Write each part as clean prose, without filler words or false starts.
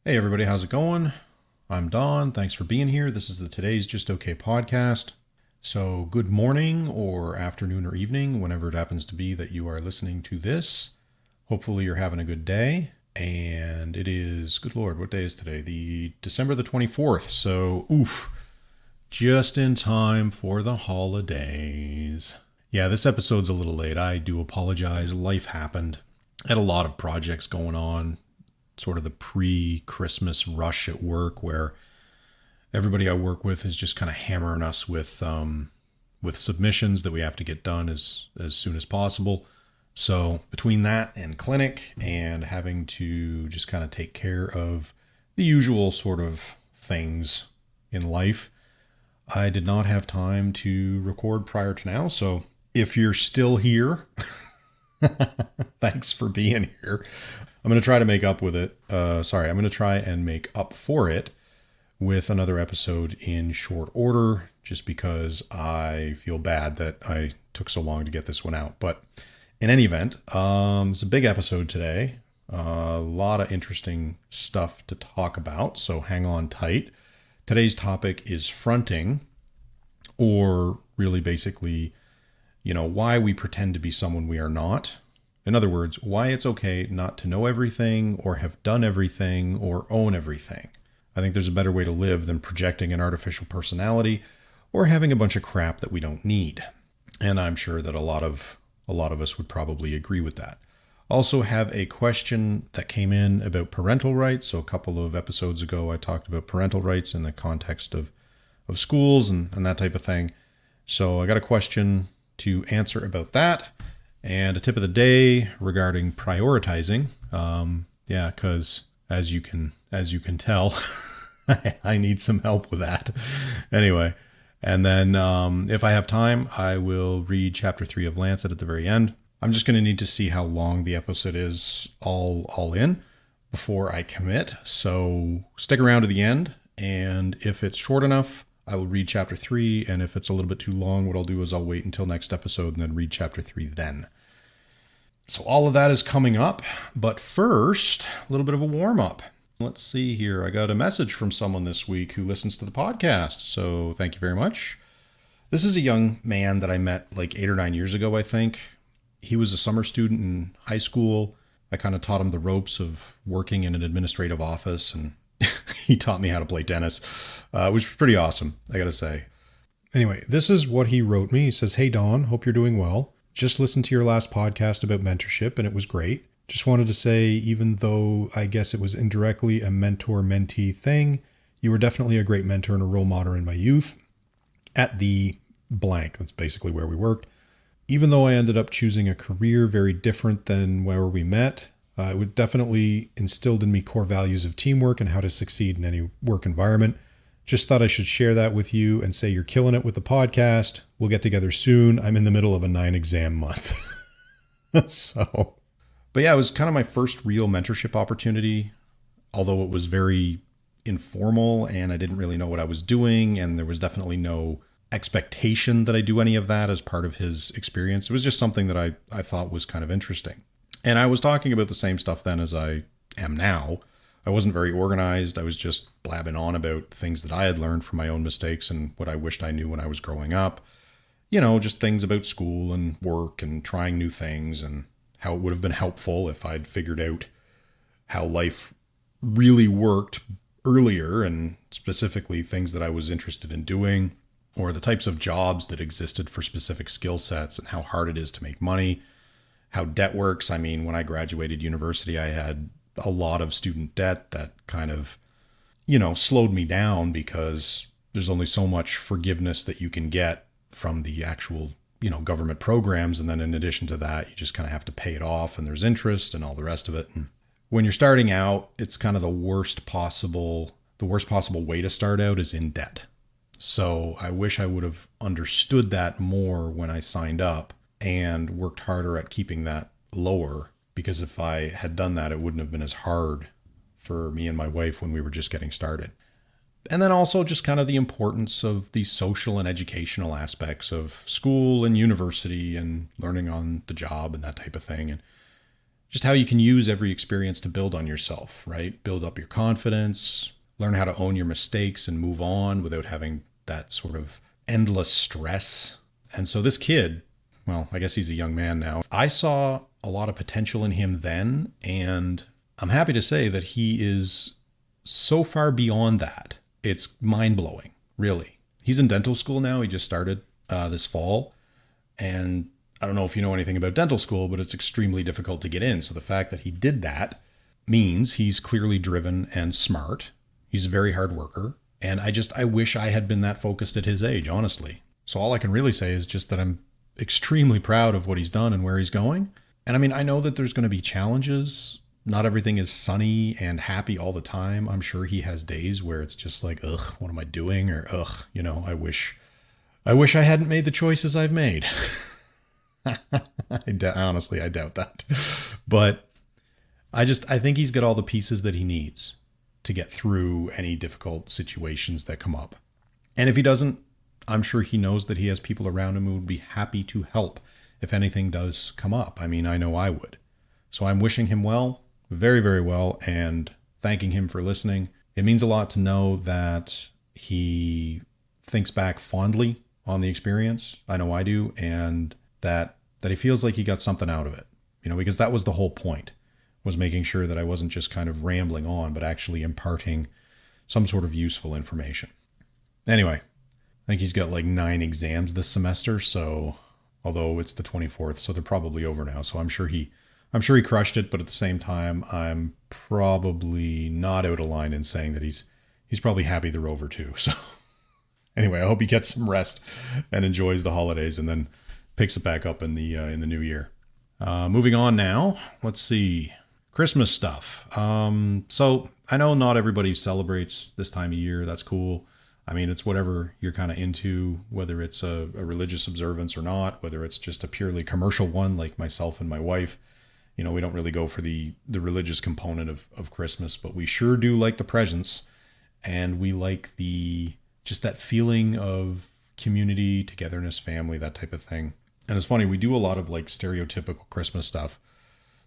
Hey everybody, how's it going? I'm Don. Thanks for being here. This is the Today's Just Okay podcast. So, good morning or afternoon or evening, whenever it happens to be that you are listening to this. Hopefully, you're having a good day. And it is, good Lord, what day is today? The December the 24th. So, just in time for the holidays. Yeah, this episode's a little late. I do apologize. Life happened. I had a lot of projects going on, sort of the pre-Christmas rush at work where everybody I work with is just kind of hammering us with submissions that we have to get done as soon as possible. So between that and clinic and having to just kind of take care of the usual sort of things in life, I did not have time to record prior to now. So if you're still here, thanks for being here. I'm going to try to make up with it. I'm going to try and make up for it with another episode in short order, just because I feel bad that I took so long to get this one out. But in any event, it's a big episode today. A lot of interesting stuff to talk about, so hang on tight. Today's topic is fronting, or really basically, why we pretend to be someone we are not. In other words, why it's okay not to know everything or have done everything or own everything. I think there's a better way to live than projecting an artificial personality or having a bunch of crap that we don't need. And I'm sure that a lot of us would probably agree with that. Also have a question that came in about parental rights. So a couple of episodes ago, I talked about parental rights in the context of schools and that type of thing. So I got a question to answer about that. And a tip of the day regarding prioritizing. Because as you can tell, I need some help with that. Anyway, and then if I have time, I will read chapter 3 of Lancet at the very end. I'm just going to need to see how long the episode is all in before I commit. So stick around to the end, and if it's short enough, I will read chapter 3, and if it's a little bit too long, what I'll do is I'll wait until next episode and then read chapter 3 then. So all of that is coming up, but first, a little bit of a warm-up. Let's see here. I got a message from someone this week who listens to the podcast, so thank you very much. This is a young man that I met like 8 or 9 years ago, I think. He was a summer student in high school. I kind of taught him the ropes of working in an administrative office, and he taught me how to play tennis, which was pretty awesome, I gotta say. Anyway, this is what he wrote me. He says, "Hey Don, hope you're doing well. Just listened to your last podcast about mentorship and it was great. Just wanted to say, even though I guess it was indirectly a mentor-mentee thing, you were definitely a great mentor and a role model in my youth at the blank." That's basically where we worked. "Even though I ended up choosing a career very different than where we met, it would definitely instilled in me core values of teamwork and how to succeed in any work environment. Just thought I should share that with you and say you're killing it with the podcast. We'll get together soon. I'm in the middle of a 9-exam month." But yeah, it was kind of my first real mentorship opportunity, although it was very informal and I didn't really know what I was doing. And there was definitely no expectation that I do any of that as part of his experience. It was just something that I thought was kind of interesting. And I was talking about the same stuff then as I am now. I wasn't very organized. I was just blabbing on about things that I had learned from my own mistakes and what I wished I knew when I was growing up. Just things about school and work and trying new things and how it would have been helpful if I'd figured out how life really worked earlier, and specifically things that I was interested in doing, or the types of jobs that existed for specific skill sets and how hard it is to make money, how debt works. I mean, when I graduated university, I had a lot of student debt that kind of, slowed me down because there's only so much forgiveness that you can get from the actual, government programs. And then in addition to that, you just kind of have to pay it off and there's interest and all the rest of it. And when you're starting out, it's kind of the worst possible way to start out is in debt. So I wish I would have understood that more when I signed up and worked harder at keeping that lower, because if I had done that, it wouldn't have been as hard for me and my wife when we were just getting started. And then also just kind of the importance of the social and educational aspects of school and university and learning on the job and that type of thing. And just how you can use every experience to build on yourself, right? Build up your confidence, learn how to own your mistakes and move on without having that sort of endless stress. And so this kid, well, I guess he's a young man now. I saw a lot of potential in him then, and I'm happy to say that he is so far beyond that. It's mind-blowing, really. He's in dental school now. He just started this fall. And I don't know if you know anything about dental school, but it's extremely difficult to get in. So the fact that he did that means he's clearly driven and smart. He's a very hard worker. And I wish I had been that focused at his age, honestly. So all I can really say is just that I'm extremely proud of what he's done and where he's going. And I mean, I know that there's going to be challenges. Not everything is sunny and happy all the time. I'm sure he has days where it's just like, ugh, what am I doing? Or, ugh, I wish I hadn't made the choices I've made. Honestly, I doubt that. But I think he's got all the pieces that he needs to get through any difficult situations that come up. And if he doesn't, I'm sure he knows that he has people around him who would be happy to help if anything does come up. I mean, I know I would. So I'm wishing him well, very, very well, and thanking him for listening. It means a lot to know that he thinks back fondly on the experience. I know I do. And that he feels like he got something out of it, because that was the whole point, was making sure that I wasn't just kind of rambling on, but actually imparting some sort of useful information. Anyway, I think he's got like 9 exams this semester. So although it's the 24th, so they're probably over now. So I'm sure he crushed it. But at the same time, I'm probably not out of line in saying that he's probably happy they're over too. So anyway, I hope he gets some rest and enjoys the holidays and then picks it back up in the new year. Moving on now, let's see. Christmas stuff. So I know not everybody celebrates this time of year. That's cool. I mean, it's whatever you're kind of into, whether it's a religious observance or not, whether it's just a purely commercial one like myself and my wife. We don't really go for the religious component of Christmas, but we sure do like the presents, and we like just that feeling of community, togetherness, family, that type of thing. And it's funny, we do a lot of like stereotypical Christmas stuff.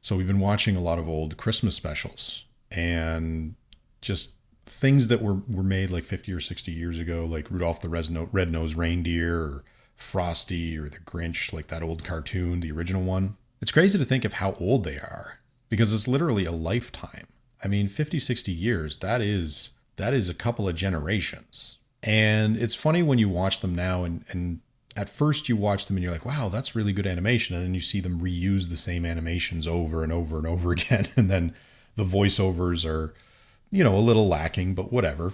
So we've been watching a lot of old Christmas specials and just things that were made like 50 or 60 years ago, like Rudolph the Red-Nosed Reindeer or Frosty or the Grinch, like that old cartoon, the original one. It's crazy to think of how old they are because it's literally a lifetime. I mean, 50, 60 years, that is a couple of generations. And it's funny when you watch them now and at first you watch them and you're like, wow, that's really good animation. And then you see them reuse the same animations over and over and over again. And then the voiceovers are, a little lacking, but whatever.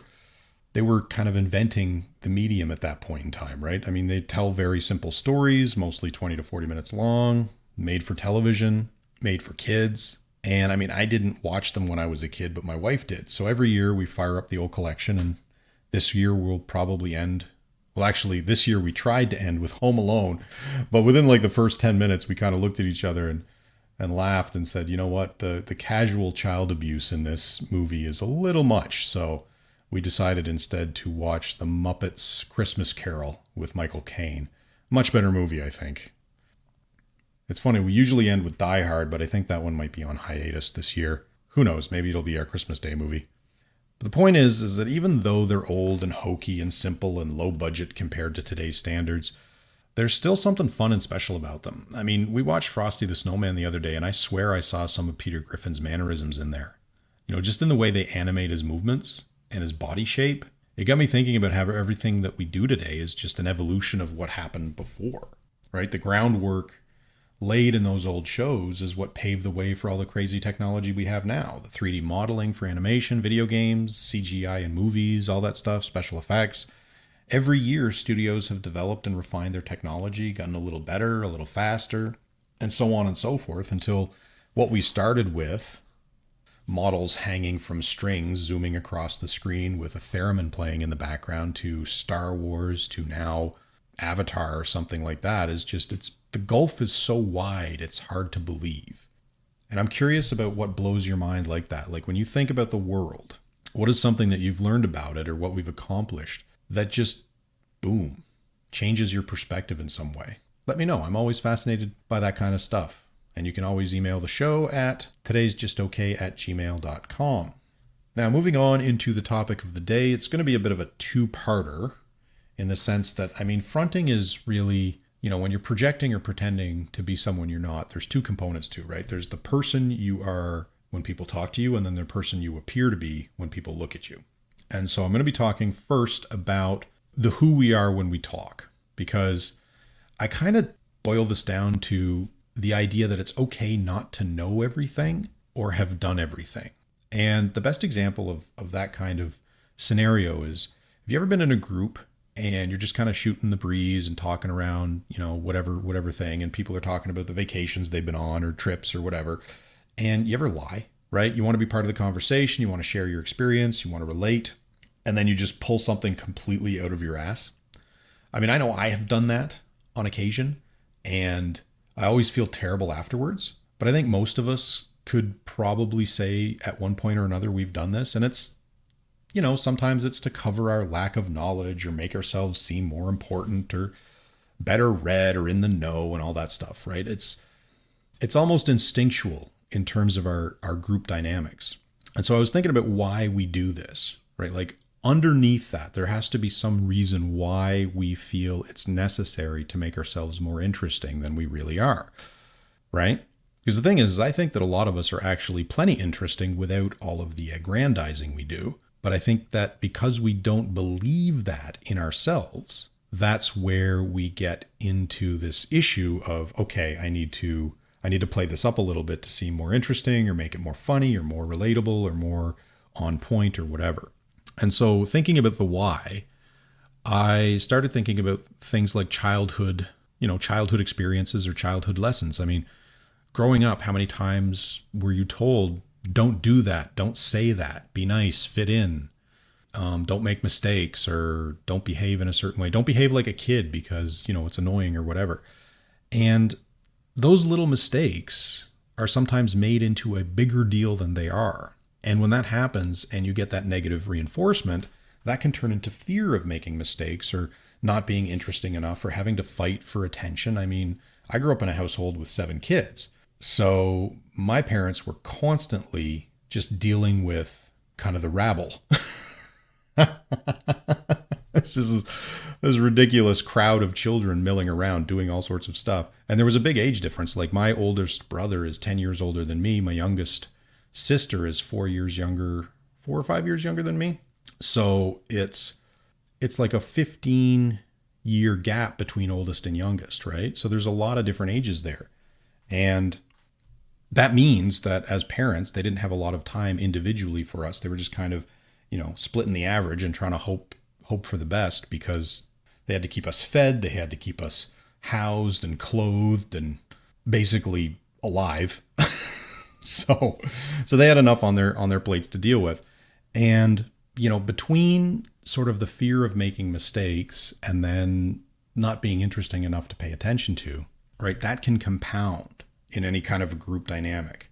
They were kind of inventing the medium at that point in time, right? I mean, they tell very simple stories, mostly 20 to 40 minutes long, made for television, made for kids. And I mean, I didn't watch them when I was a kid, but my wife did. So every year we fire up the old collection, and this year we'll probably end. Well, actually, this year we tried to end with Home Alone, but within like the first 10 minutes, we kind of looked at each other and laughed and said, you know what, the casual child abuse in this movie is a little much. So we decided instead to watch The Muppets Christmas Carol with Michael Caine. Much better movie, I think. It's funny, we usually end with Die Hard, but I think that one might be on hiatus this year. Who knows, maybe it'll be our Christmas Day movie. But the point is that even though they're old and hokey and simple and low budget compared to today's standards, there's still something fun and special about them. I mean, we watched Frosty the Snowman the other day, and I swear I saw some of Peter Griffin's mannerisms in there. Just in the way they animate his movements and his body shape. It got me thinking about how everything that we do today is just an evolution of what happened before, right? The groundwork laid in those old shows is what paved the way for all the crazy technology we have now. The 3D modeling for animation, video games, CGI in movies, all that stuff, special effects. Every year, studios have developed and refined their technology, gotten a little better, a little faster, and so on and so forth, until what we started with, models hanging from strings, zooming across the screen with a theremin playing in the background, to Star Wars, to now Avatar or something like that, the gulf is so wide, it's hard to believe. And I'm curious about what blows your mind like that. Like when you think about the world, what is something that you've learned about it or what we've accomplished that just, boom, changes your perspective in some way? Let me know. I'm always fascinated by that kind of stuff. And you can always email the show at todaysjustokay@gmail.com. Now, moving on into the topic of the day, it's going to be a bit of a two-parter in the sense that, fronting is really, when you're projecting or pretending to be someone you're not, there's two components to, right? There's the person you are when people talk to you, and then the person you appear to be when people look at you. And so I'm going to be talking first about the who we are when we talk, because I kind of boil this down to the idea that it's okay not to know everything or have done everything. And the best example of that kind of scenario is, have you ever been in a group and you're just kind of shooting the breeze and talking around, whatever thing, and people are talking about the vacations they've been on or trips or whatever, and you ever lie, right? You want to be part of the conversation, you want to share your experience, you want to relate, and then you just pull something completely out of your ass. I know I have done that on occasion, and I always feel terrible afterwards, but I think most of us could probably say at one point or another we've done this, and it's, sometimes it's to cover our lack of knowledge or make ourselves seem more important or better read or in the know and all that stuff, right? It's almost instinctual in terms of our group dynamics. And so I was thinking about why we do this, right? Like underneath that, there has to be some reason why we feel it's necessary to make ourselves more interesting than we really are, right? Because the thing is, I think that a lot of us are actually plenty interesting without all of the aggrandizing we do. But I think that because we don't believe that in ourselves, that's where we get into this issue of, okay, I need to play this up a little bit to seem more interesting or make it more funny or more relatable or more on point or whatever. And so thinking about the why, I started thinking about things like childhood experiences or childhood lessons. Growing up, how many times were you told, don't do that, don't say that, be nice, fit in, don't make mistakes, or don't behave in a certain way. Don't behave like a kid because, it's annoying or whatever. And those little mistakes are sometimes made into a bigger deal than they are. And when that happens and you get that negative reinforcement, that can turn into fear of making mistakes or not being interesting enough or having to fight for attention. I grew up in a household with 7 kids. So my parents were constantly just dealing with kind of the rabble. It's just this ridiculous crowd of children milling around doing all sorts of stuff. And there was a big age difference. Like my oldest brother is 10 years older than me. My youngest sister is 4 or 5 years younger than me. So it's like a 15-year gap between oldest and youngest, right? So there's a lot of different ages there. And that means that as parents, they didn't have a lot of time individually for us. They were just kind of, splitting the average and trying to hope for the best because they had to keep us fed. They had to keep us housed and clothed and basically alive. So they had enough on their plates to deal with. And, between sort of the fear of making mistakes and then not being interesting enough to pay attention to, right, that can compound in any kind of a group dynamic.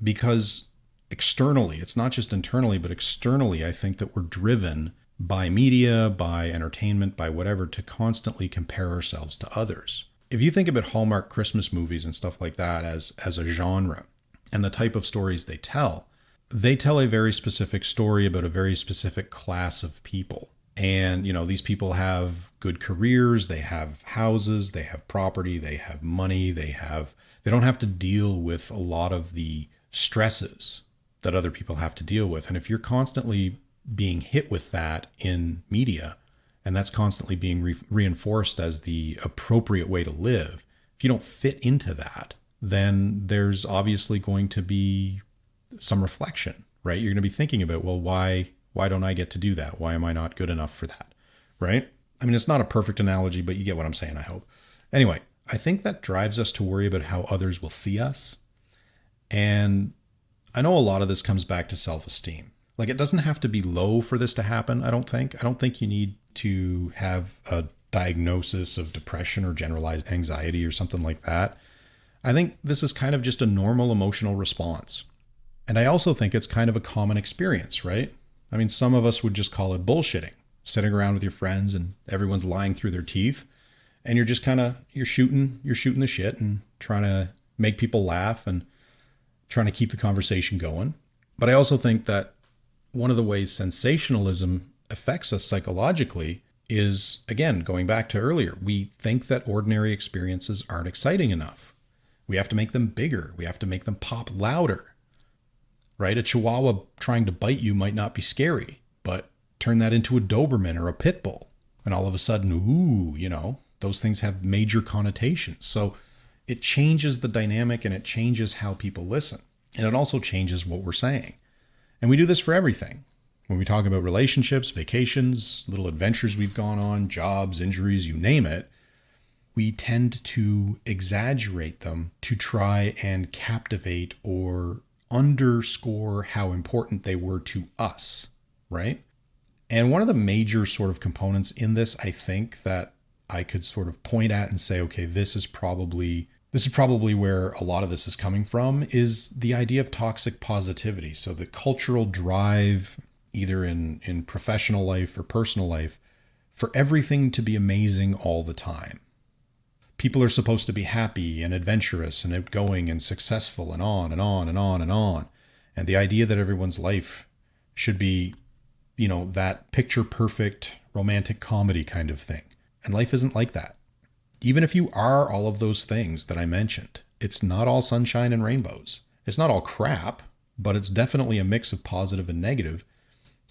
Because externally, it's not just internally, but externally, I think that we're driven by media, by entertainment, by whatever, to constantly compare ourselves to others. If you think about Hallmark Christmas movies and stuff like that as a genre and the type of stories they tell a very specific story about a very specific class of people. And, these people have good careers, they have houses, they have property, they have money, they don't have to deal with a lot of the stresses that other people have to deal with. And if you're constantly being hit with that in media, and that's constantly being reinforced as the appropriate way to live, if you don't fit into that, then there's obviously going to be some reflection, right? You're going to be thinking about, well, why don't I get to do that? Why am I not good enough for that, right? It's not a perfect analogy, but you get what I'm saying, I hope. Anyway, I think that drives us to worry about how others will see us. And I know a lot of this comes back to self-esteem. Like, it doesn't have to be low for this to happen, I don't think. I don't think you need to have a diagnosis of depression or generalized anxiety or something like that. I think this is kind of just a normal emotional response. And I also think it's kind of a common experience, right? Some of us would just call it bullshitting, sitting around with your friends and everyone's lying through their teeth. And you're just you're shooting the shit and trying to make people laugh and trying to keep the conversation going. But I also think that one of the ways sensationalism affects us psychologically is, again, going back to earlier, we think that ordinary experiences aren't exciting enough. We have to make them bigger. We have to make them pop louder, right? A Chihuahua trying to bite you might not be scary, but turn that into a Doberman or a pit bull, and all of a sudden, ooh, those things have major connotations. So it changes the dynamic and it changes how people listen. And it also changes what we're saying. And we do this for everything. When we talk about relationships, vacations, little adventures we've gone on, jobs, injuries, you name it, we tend to exaggerate them to try and captivate or underscore how important they were to us, right? And one of the major sort of components in this, I think, that I could sort of point at and say, okay, this is probably where a lot of this is coming from, is the idea of toxic positivity. So the cultural drive, either in professional life or personal life, for everything to be amazing all the time. People are supposed to be happy and adventurous and outgoing and successful and on and on and on and on. And the idea that everyone's life should be, that picture perfect romantic comedy kind of thing. And life isn't like that. Even if you are all of those things that I mentioned, it's not all sunshine and rainbows. It's not all crap, but it's definitely a mix of positive and negative.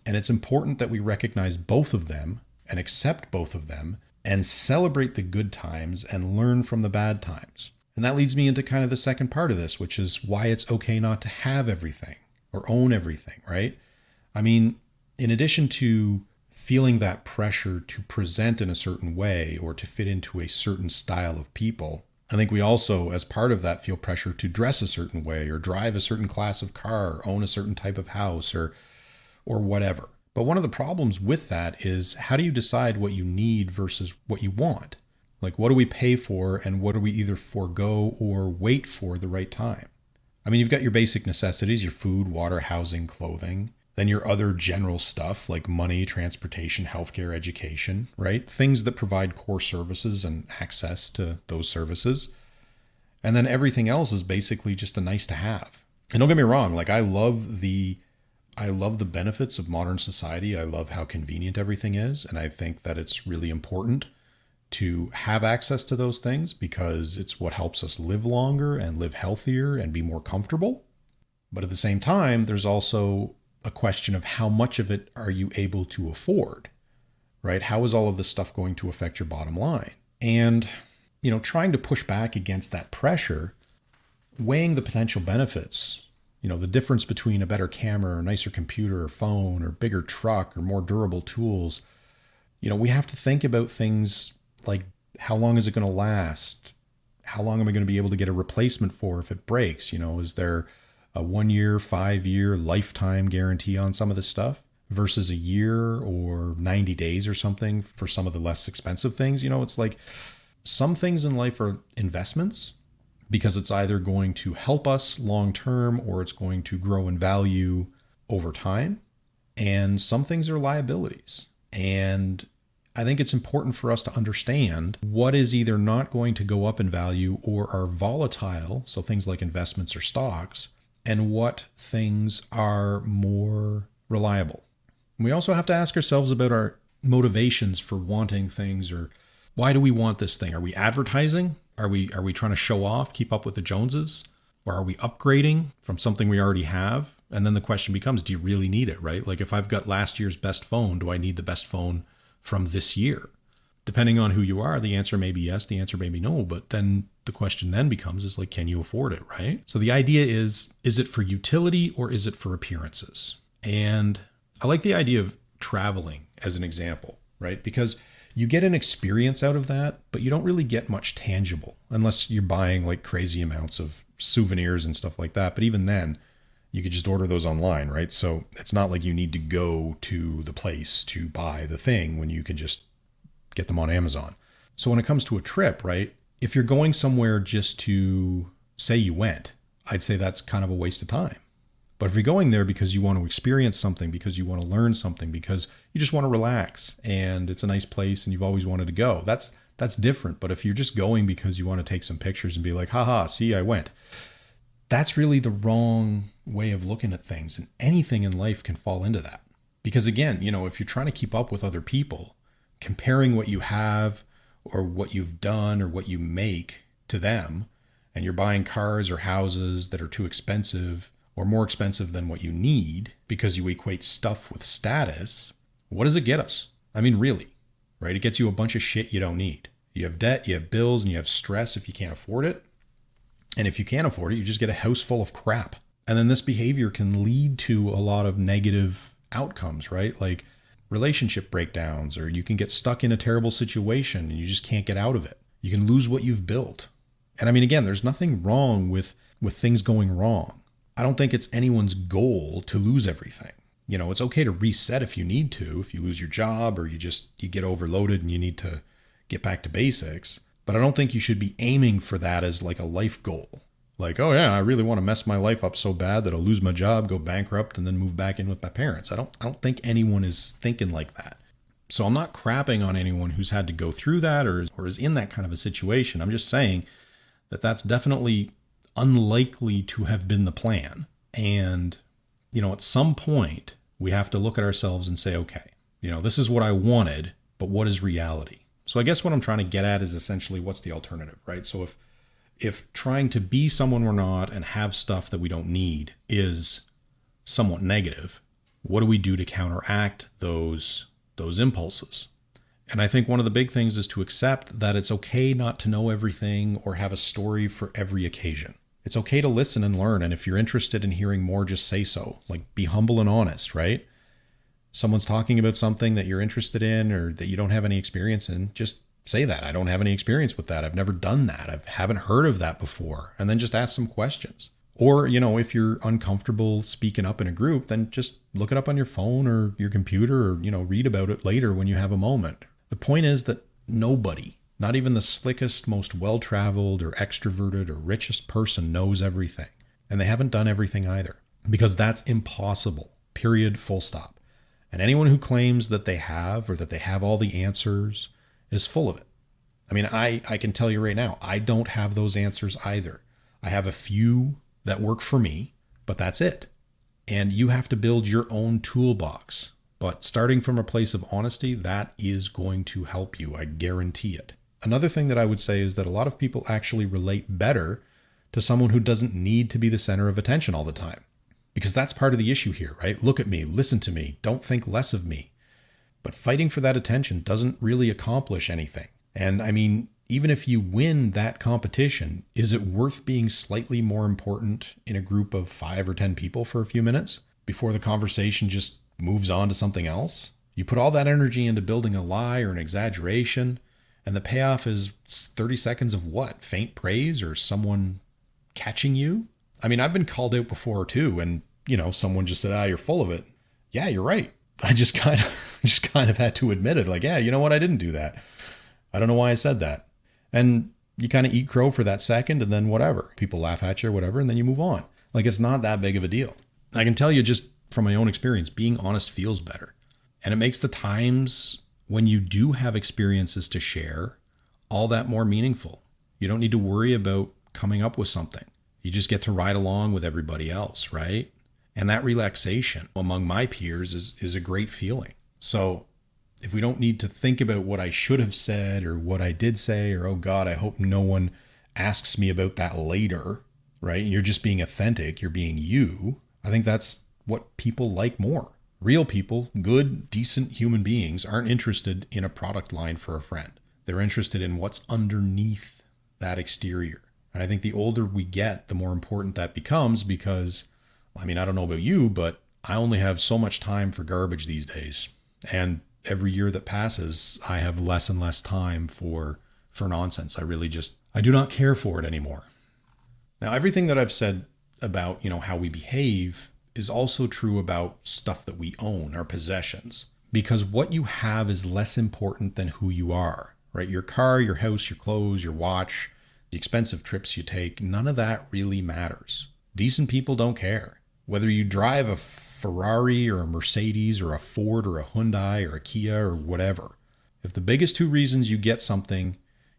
And it's important that we recognize both of them and accept both of them and celebrate the good times and learn from the bad times. And that leads me into kind of the second part of this, which is why it's okay not to have everything or own everything, right? I mean, in addition to feeling that pressure to present in a certain way or to fit into a certain style of people, I think we also, as part of that, feel pressure to dress a certain way or drive a certain class of car, or own a certain type of house or whatever. But one of the problems with that is, how do you decide what you need versus what you want? Like, what do we pay for and what do we either forego or wait for the right time? I mean, you've got your basic necessities, your food, water, housing, clothing. Then your other general stuff like money, transportation, healthcare, education, right? Things that provide core services and access to those services. And then everything else is basically just a nice to have. And don't get me wrong, like I love the benefits of modern society. I love how convenient everything is. And I think that it's really important to have access to those things because it's what helps us live longer and live healthier and be more comfortable. But at the same time, there's also a question of how much of it are you able to afford, right? How is all of this stuff going to affect your bottom line? And, trying to push back against that pressure, weighing the potential benefits, the difference between a better camera or nicer computer or phone or bigger truck or more durable tools. We have to think about things like, how long is it going to last? How long am I going to be able to get a replacement for if it breaks? Is there a 1 year, 5 year, lifetime guarantee on some of this stuff versus a year or 90 days or something for some of the less expensive things? It's like some things in life are investments because it's either going to help us long term or it's going to grow in value over time. And some things are liabilities. And I think it's important for us to understand what is either not going to go up in value or are volatile, so things like investments or stocks, and what things are more reliable. We also have to ask ourselves about our motivations for wanting things, or why do we want this thing? Are we advertising? Are we trying to show off, keep up with the Joneses? Or are we upgrading from something we already have? And then the question becomes, do you really need it, right? Like if I've got last year's best phone, do I need the best phone from this year? Depending on who you are, the answer may be yes, the answer may be no, but then the question then becomes is like, can you afford it, right? So the idea is it for utility or is it for appearances? And I like the idea of traveling as an example, right? Because you get an experience out of that, but you don't really get much tangible unless you're buying like crazy amounts of souvenirs and stuff like that. But even then, you could just order those online, right? So it's not like you need to go to the place to buy the thing when you can just get them on Amazon. So when it comes to a trip, right? If you're going somewhere just to say you went, I'd say that's kind of a waste of time. But if you're going there because you want to experience something, because you want to learn something, because you just want to relax and it's a nice place and you've always wanted to go, that's that's different. But if you're just going because you want to take some pictures and be like, haha, see, I went, that's really the wrong way of looking at things. And anything in life can fall into that. Because again, if you're trying to keep up with other people, comparing what you have or what you've done or what you make to them, and you're buying cars or houses that are too expensive or more expensive than what you need because you equate stuff with status, what does it get us? I mean, really, right? It gets you a bunch of shit you don't need. You have debt, you have bills, and you have stress if you can't afford it. And if you can't afford it, you just get a house full of crap. And then this behavior can lead to a lot of negative outcomes, right? Like relationship breakdowns, or you can get stuck in a terrible situation and you just can't get out of it. You can lose what you've built. And I mean, again, there's nothing wrong with things going wrong. I don't think it's anyone's goal to lose everything. It's okay to reset if you need to, if you lose your job or you get overloaded and you need to get back to basics. But I don't think you should be aiming for that as like a life goal. Like, oh yeah, I really want to mess my life up so bad that I'll lose my job, go bankrupt, and then move back in with my parents. I don't think anyone is thinking like that. So I'm not crapping on anyone who's had to go through that or is in that kind of a situation. I'm just saying that that's definitely unlikely to have been the plan. And, at some point we have to look at ourselves and say, okay, this is what I wanted, but what is reality? So I guess what I'm trying to get at is essentially what's the alternative, right? So if trying to be someone we're not and have stuff that we don't need is somewhat negative, what do we do to counteract those impulses? And I think one of the big things is to accept that it's okay not to know everything or have a story for every occasion. It's okay to listen and learn. And if you're interested in hearing more, just say so. Like, be humble and honest, right? Someone's talking about something that you're interested in or that you don't have any experience in, just say that. I don't have any experience with that. I've never done that. I haven't heard of that before. And then just ask some questions. Or, if you're uncomfortable speaking up in a group, then just look it up on your phone or your computer or, read about it later when you have a moment. The point is that nobody, not even the slickest, most well-traveled or extroverted or richest person knows everything. And they haven't done everything either, because that's impossible, period, full stop. And anyone who claims that they have or that they have all the answers is full of it. I mean, I can tell you right now, I don't have those answers either. I have a few that work for me, but that's it. And you have to build your own toolbox. But starting from a place of honesty, that is going to help you. I guarantee it. Another thing that I would say is that a lot of people actually relate better to someone who doesn't need to be the center of attention all the time. Because that's part of the issue here, right? Look at me, listen to me, don't think less of me. But fighting for that attention doesn't really accomplish anything. And I mean, even if you win that competition, is it worth being slightly more important in a group of 5 or 10 people for a few minutes before the conversation just moves on to something else? You put all that energy into building a lie or an exaggeration, and the payoff is 30 seconds of what? Faint praise or someone catching you? I mean, I've been called out before too, and someone just said, you're full of it. Yeah, you're right. I just kind of had to admit it. Like, yeah, you know what? I didn't do that. I don't know why I said that. And you kind of eat crow for that second, and then whatever. People laugh at you or whatever, and then you move on. Like, it's not that big of a deal. I can tell you just from my own experience, being honest feels better. And it makes the times when you do have experiences to share all that more meaningful. You don't need to worry about coming up with something. You just get to ride along with everybody else, right? And that relaxation among my peers is a great feeling. So if we don't need to think about what I should have said or what I did say, or, oh God, I hope no one asks me about that later, right? You're just being authentic. You're being you. I think that's what people like more. Real people, good, decent human beings, aren't interested in a product line for a friend. They're interested in what's underneath that exterior. And I think the older we get, the more important that becomes, because, I mean, I don't know about you, but I only have so much time for garbage these days. And every year that passes, I have less and less time for nonsense. I do not care for it anymore. Now, everything that I've said about, how we behave is also true about stuff that we own, our possessions, because what you have is less important than who you are, right? Your car, your house, your clothes, your watch, the expensive trips you take, none of that really matters. Decent people don't care. Whether you drive a Ferrari or a Mercedes or a Ford or a Hyundai or a Kia or whatever, if the biggest two reasons you get something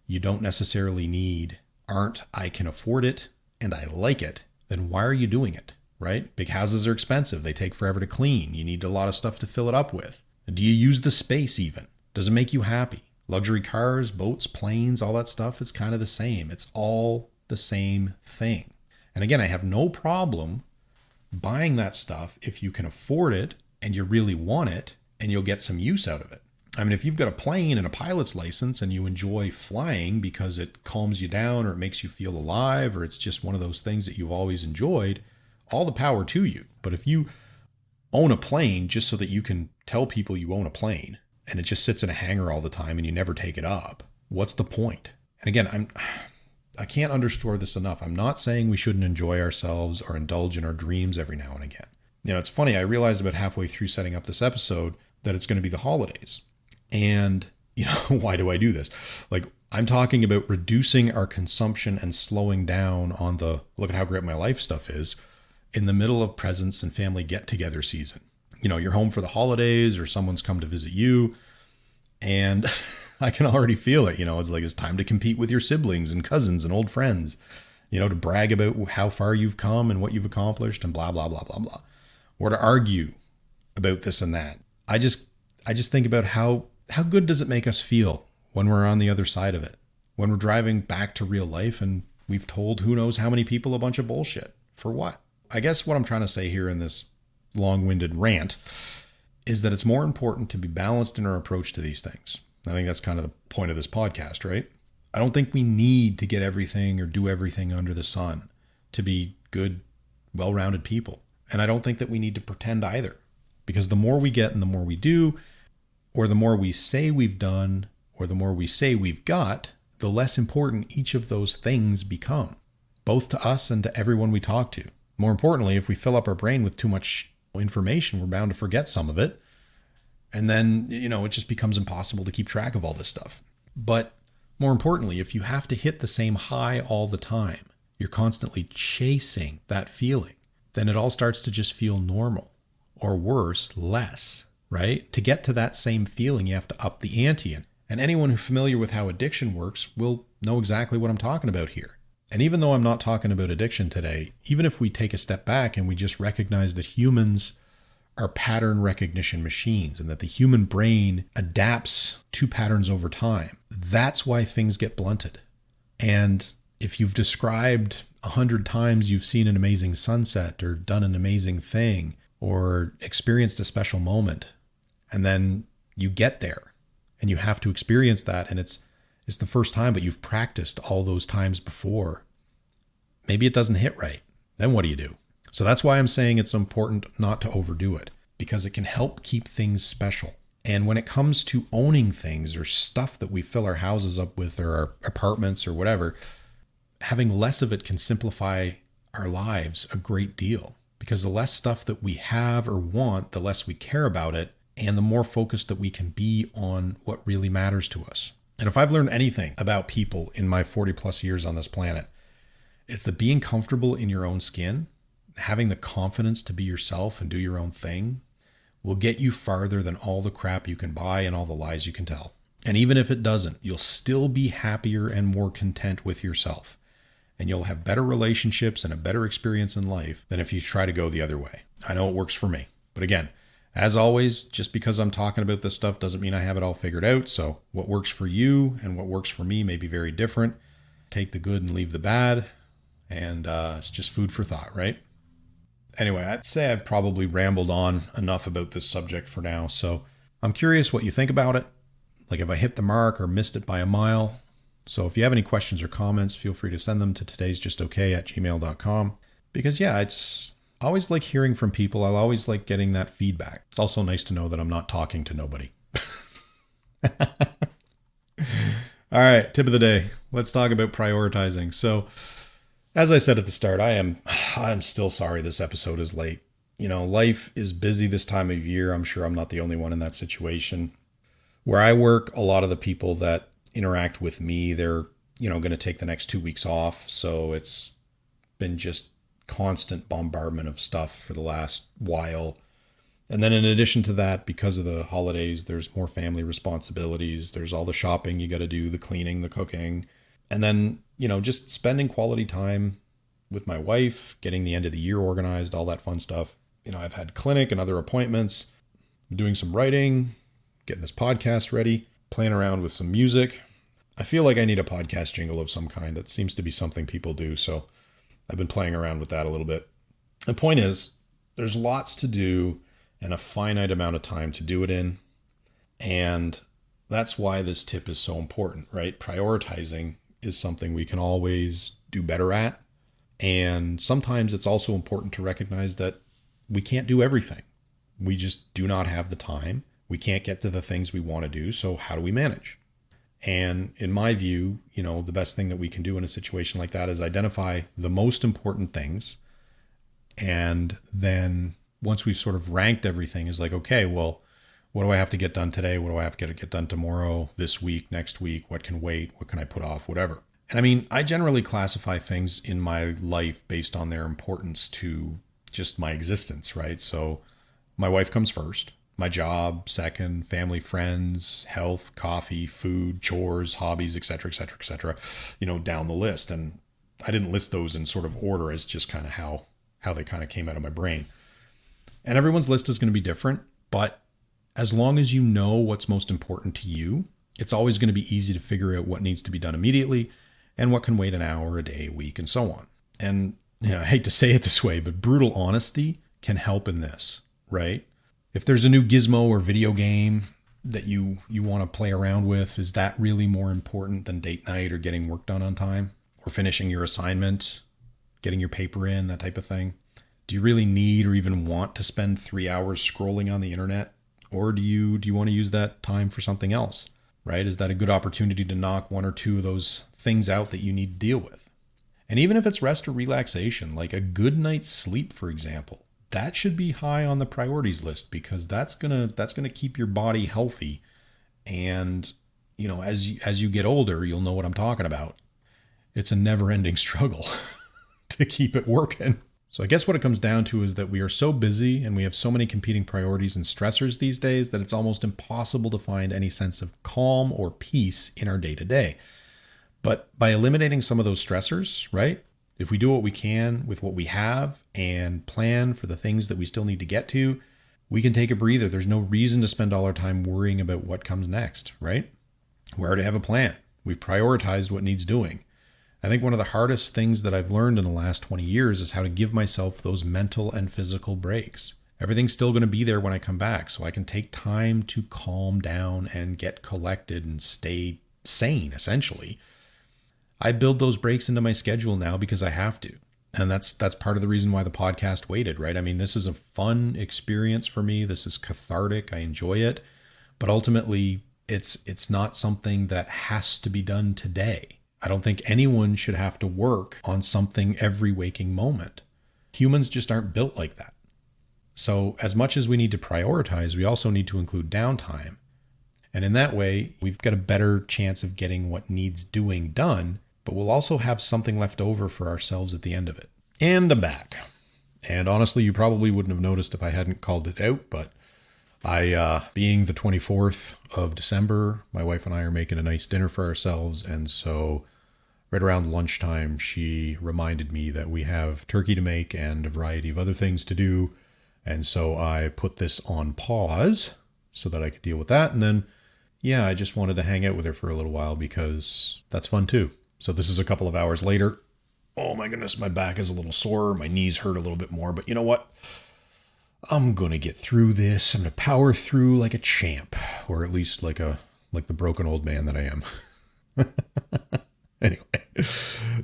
you don't necessarily need aren't I can afford it and I like it, then why are you doing it, right? Big houses are expensive. They take forever to clean. You need a lot of stuff to fill it up with. Do you use the space even? Does it make you happy? Luxury cars, boats, planes, all that stuff is kind of the same. It's all the same thing. And again, I have no problem buying that stuff if you can afford it and you really want it and you'll get some use out of it. I mean, if you've got a plane and a pilot's license and you enjoy flying because it calms you down or it makes you feel alive or it's just one of those things that you've always enjoyed, all the power to you. But if you own a plane just so that you can tell people you own a plane and it just sits in a hangar all the time and you never take it up, what's the point? And again, I can't underscore this enough. I'm not saying we shouldn't enjoy ourselves or indulge in our dreams every now and again. You know, it's funny. I realized about halfway through setting up this episode that it's going to be the holidays. And, you know, why do I do this? Like, I'm talking about reducing our consumption and slowing down on the look at how great my life stuff is in the middle of presents and family get-together season. You know, you're home for the holidays or someone's come to visit you. And I can already feel it. You know, it's like it's time to compete with your siblings and cousins and old friends, you know, to brag about how far you've come and what you've accomplished and blah, blah, blah, blah, blah. Or to argue about this and that. I just think about how good does it make us feel when we're on the other side of it? When we're driving back to real life and we've told who knows how many people a bunch of bullshit. For what? I guess what I'm trying to say here in this long-winded rant is that it's more important to be balanced in our approach to these things. I think that's kind of the point of this podcast, right? I don't think we need to get everything or do everything under the sun to be good, well-rounded people. And I don't think that we need to pretend either. Because the more we get and the more we do, or the more we say we've done, or the more we say we've got, the less important each of those things become, both to us and to everyone we talk to. More importantly, if we fill up our brain with too much information, we're bound to forget some of it. And then, you know, it just becomes impossible to keep track of all this stuff. But more importantly, if you have to hit the same high all the time, you're constantly chasing that feeling, then it all starts to just feel normal, or worse, less, right? To get to that same feeling, you have to up the ante. And anyone who's familiar with how addiction works will know exactly what I'm talking about here. And even though I'm not talking about addiction today, even if we take a step back and we just recognize that humans are pattern recognition machines and that the human brain adapts to patterns over time, that's why things get blunted. And if you've described 100 times you've seen an amazing sunset or done an amazing thing or experienced a special moment, and then you get there and you have to experience that, and it's the first time, but you've practiced all those times before, maybe it doesn't hit right. Then what do you do? So that's why I'm saying it's important not to overdo it, because it can help keep things special. And when it comes to owning things or stuff that we fill our houses up with or our apartments or whatever, having less of it can simplify our lives a great deal, because the less stuff that we have or want, the less we care about it, and the more focused that we can be on what really matters to us. And if I've learned anything about people in my 40 plus years on this planet, it's that being comfortable in your own skin, having the confidence to be yourself and do your own thing, will get you farther than all the crap you can buy and all the lies you can tell. And even if it doesn't, you'll still be happier and more content with yourself. And you'll have better relationships and a better experience in life than if you try to go the other way. I know it works for me. But again, as always, just because I'm talking about this stuff doesn't mean I have it all figured out. So what works for you and what works for me may be very different. Take the good and leave the bad. And it's just food for thought, right? Anyway, I'd say I've probably rambled on enough about this subject for now. So I'm curious what you think about it. Like if I hit the mark or missed it by a mile. So if you have any questions or comments, feel free to send them to todaysjustokay@gmail.com. Because yeah, it's always like hearing from people. I'll always like getting that feedback. It's also nice to know that I'm not talking to nobody. All right, tip of the day. Let's talk about prioritizing. So as I said at the start, I'm still sorry this episode is late. You know, life is busy this time of year. I'm sure I'm not the only one in that situation. Where I work, a lot of the people that interact with me, they're, you know, going to take the next 2 weeks off. So it's been just constant bombardment of stuff for the last while. And then in addition to that, because of the holidays, there's more family responsibilities. There's all the shopping you got to do, the cleaning, the cooking. And then, just spending quality time with my wife, getting the end of the year organized, all that fun stuff. I've had clinic and other appointments, doing some writing, getting this podcast ready, playing around with some music. I feel like I need a podcast jingle of some kind. That seems to be something people do. So I've been playing around with that a little bit. The point is, there's lots to do and a finite amount of time to do it in. And that's why this tip is so important, right? Prioritizing is something we can always do better at. And sometimes it's also important to recognize that we can't do everything. We just do not have the time. We can't get to the things we want to do. So how do we manage? And in my view, the best thing that we can do in a situation like that is identify the most important things. And then once we've sort of ranked everything, is like, okay, well, what do I have to get done today? What do I have to get done tomorrow, this week, next week? What can wait? What can I put off? Whatever. And I generally classify things in my life based on their importance to just my existence, right? So my wife comes first, my job second, family, friends, health, coffee, food, chores, hobbies, et cetera, et cetera, et cetera, down the list. And I didn't list those in sort of order, as just kind of how they kind of came out of my brain. And everyone's list is going to be different, but as long as you know what's most important to you, it's always going to be easy to figure out what needs to be done immediately and what can wait an hour, a day, a week, and so on. And I hate to say it this way, but brutal honesty can help in this, right? If there's a new gizmo or video game that you want to play around with, is that really more important than date night or getting work done on time or finishing your assignment, getting your paper in, that type of thing? Do you really need or even want to spend 3 hours scrolling on the internet? Or do you want to use that time for something else, right? Is that a good opportunity to knock one or two of those things out that you need to deal with? And even if it's rest or relaxation, like a good night's sleep, for example, that should be high on the priorities list, because that's gonna keep your body healthy. And as you get older, you'll know what I'm talking about. It's a never-ending struggle to keep it working. So I guess what it comes down to is that we are so busy and we have so many competing priorities and stressors these days that it's almost impossible to find any sense of calm or peace in our day-to-day. But by eliminating some of those stressors, right? If we do what we can with what we have and plan for the things that we still need to get to, we can take a breather. There's no reason to spend all our time worrying about what comes next, right? We already have a plan. We've prioritized what needs doing. I think one of the hardest things that I've learned in the last 20 years is how to give myself those mental and physical breaks. Everything's still going to be there when I come back, so I can take time to calm down and get collected and stay sane, essentially. I build those breaks into my schedule now because I have to. And that's part of the reason why the podcast waited, right? This is a fun experience for me. This is cathartic. I enjoy it. But ultimately, it's not something that has to be done today. I don't think anyone should have to work on something every waking moment. Humans just aren't built like that. So as much as we need to prioritize, we also need to include downtime. And in that way, we've got a better chance of getting what needs doing done, but we'll also have something left over for ourselves at the end of it. And I'm back. And honestly, you probably wouldn't have noticed if I hadn't called it out, but being the 24th of December, my wife and I are making a nice dinner for ourselves. And so right around lunchtime, she reminded me that we have turkey to make and a variety of other things to do. And so I put this on pause so that I could deal with that. And then, I just wanted to hang out with her for a little while because that's fun too. So this is a couple of hours later. Oh my goodness, my back is a little sore. My knees hurt a little bit more, but you know what? I'm going to get through this. I'm going to power through like a champ, or at least like the broken old man that I am. Anyway,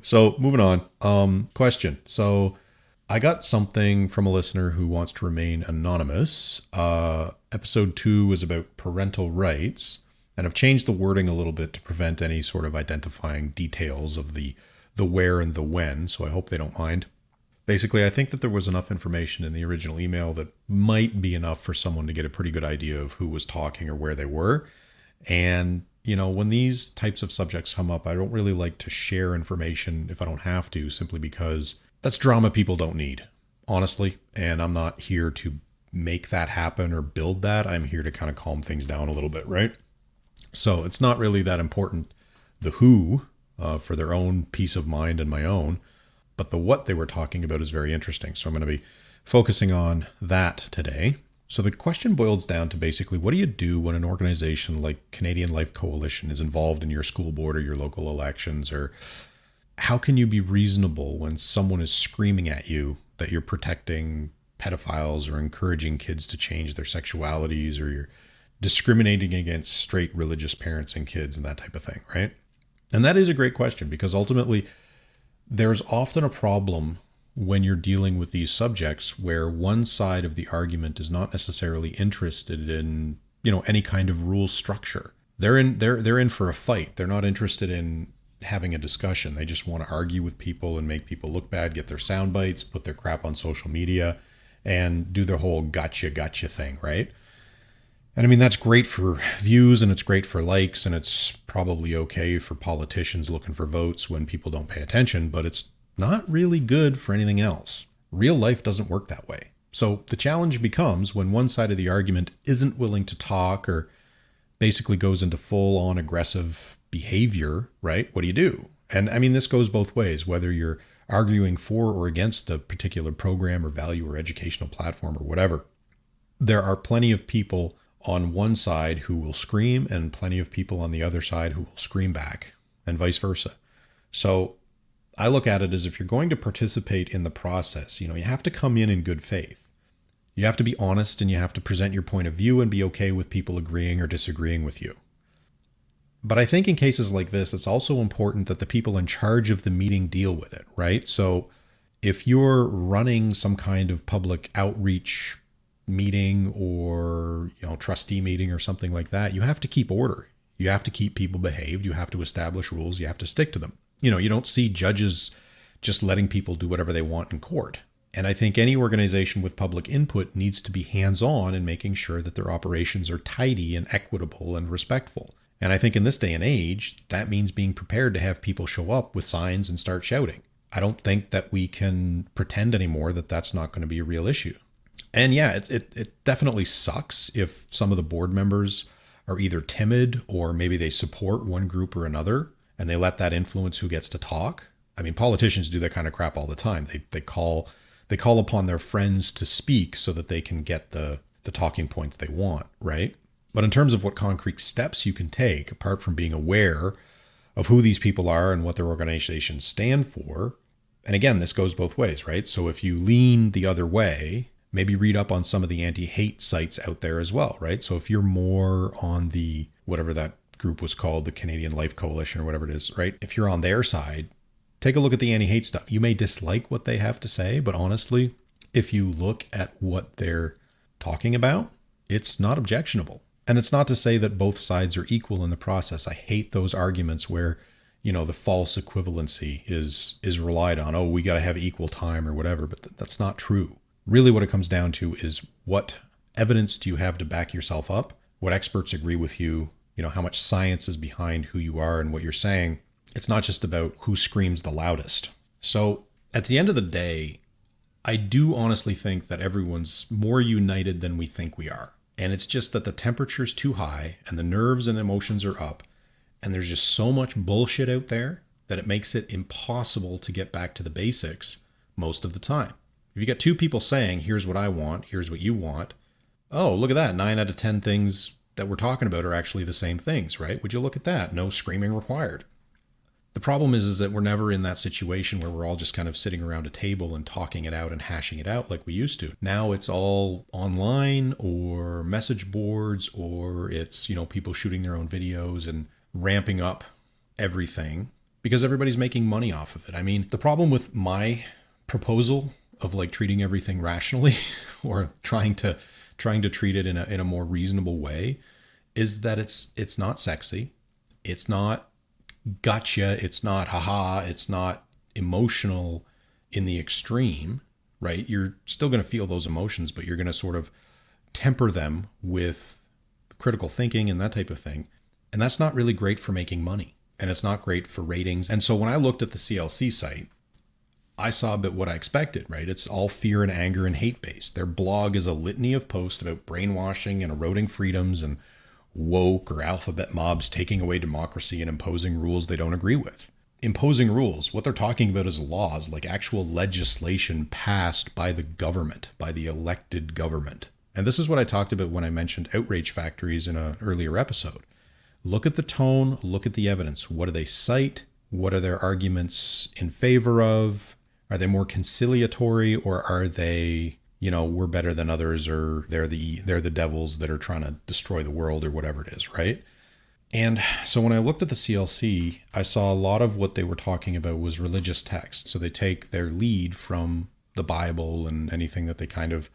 so moving on. Question. So I got something from a listener who wants to remain anonymous. Episode 2 was about parental rights, and I've changed the wording a little bit to prevent any sort of identifying details of the where and the when, so I hope they don't mind. Basically, I think that there was enough information in the original email that might be enough for someone to get a pretty good idea of who was talking or where they were. And, when these types of subjects come up, I don't really like to share information if I don't have to, simply because that's drama people don't need, honestly. And I'm not here to, make that happen or build that. I'm here to kind of calm things down a little bit, right? So it's not really that important, the who, for their own peace of mind and my own, but the what they were talking about is very interesting. So I'm going to be focusing on that today. So the question boils down to basically, what do you do when an organization like Canadian Life Coalition is involved in your school board or your local elections? Or how can you be reasonable when someone is screaming at you that you're protecting pedophiles or encouraging kids to change their sexualities, or you're discriminating against straight religious parents and kids and that type of thing, right? And that is a great question, because ultimately there's often a problem when you're dealing with these subjects where one side of the argument is not necessarily interested in, any kind of rule structure. They're in for a fight. They're not interested in having a discussion. They just want to argue with people and make people look bad, get their sound bites, put their crap on social media, and do their whole gotcha thing, right? And I mean, that's great for views and it's great for likes, and it's probably okay for politicians looking for votes when people don't pay attention, but it's not really good for anything else. Real life doesn't work that way. So the challenge becomes when one side of the argument isn't willing to talk or basically goes into full-on aggressive behavior, right? What do you do? And I mean, this goes both ways, whether you're arguing for or against a particular program or value or educational platform or whatever. There are plenty of people on one side who will scream and plenty of people on the other side who will scream back, and vice versa. So I look at it as, if you're going to participate in the process, you have to come in good faith. You have to be honest, and you have to present your point of view and be okay with people agreeing or disagreeing with you. But I think in cases like this, it's also important that the people in charge of the meeting deal with it, right? So if you're running some kind of public outreach meeting or, trustee meeting or something like that, you have to keep order. You have to keep people behaved. You have to establish rules. You have to stick to them. You don't see judges just letting people do whatever they want in court. And I think any organization with public input needs to be hands-on in making sure that their operations are tidy and equitable and respectful. And I think in this day and age, that means being prepared to have people show up with signs and start shouting. I don't think that we can pretend anymore that that's not going to be a real issue. And yeah, it definitely sucks if some of the board members are either timid or maybe they support one group or another and they let that influence who gets to talk. I mean, politicians do that kind of crap all the time. They call upon their friends to speak so that they can get the talking points they want, right? But in terms of what concrete steps you can take, apart from being aware of who these people are and what their organizations stand for, and again, this goes both ways, right? So if you lean the other way, maybe read up on some of the anti-hate sites out there as well, right? So if you're more on the, whatever that group was called, the Canadian Life Coalition or whatever it is, right? If you're on their side, take a look at the anti-hate stuff. You may dislike what they have to say, but honestly, if you look at what they're talking about, it's not objectionable. And it's not to say that both sides are equal in the process. I hate those arguments where, the false equivalency is relied on. Oh, we got to have equal time or whatever, but that's not true. Really what it comes down to is, what evidence do you have to back yourself up? What experts agree with you? How much science is behind who you are and what you're saying? It's not just about who screams the loudest. So at the end of the day, I do honestly think that everyone's more united than we think we are. And it's just that the temperature's too high and the nerves and emotions are up. And there's just so much bullshit out there that it makes it impossible to get back to the basics most of the time. If you got two people saying, here's what I want, here's what you want. Oh, look at that. 9 out of 10 things that we're talking about are actually the same things, right? Would you look at that? No screaming required. The problem is that we're never in that situation where we're all just kind of sitting around a table and talking it out and hashing it out like we used to. Now it's all online or message boards, or it's, people shooting their own videos and ramping up everything because everybody's making money off of it. I mean, the problem with my proposal of treating everything rationally or trying to treat it in a more reasonable way is that it's not sexy. It's not gotcha. It's not haha. It's not emotional in the extreme, right? You're still going to feel those emotions, but you're going to sort of temper them with critical thinking and that type of thing. And that's not really great for making money. And it's not great for ratings. And so when I looked at the CLC site, I saw a bit what I expected, right? It's all fear and anger and hate based. Their blog is a litany of posts about brainwashing and eroding freedoms and woke or alphabet mobs taking away democracy and imposing rules they don't agree with. Imposing rules, what they're talking about is laws, like actual legislation passed by the government, by the elected government. And this is what I talked about when I mentioned outrage factories in an earlier episode. Look at the tone, look at the evidence. What do they cite? What are their arguments in favor of? Are they more conciliatory, or are they, we're better than others, or they're the devils that are trying to destroy the world, or whatever it is, right? And so when I looked at the CLC, I saw a lot of what they were talking about was religious text. So they take their lead from the Bible and anything that they kind of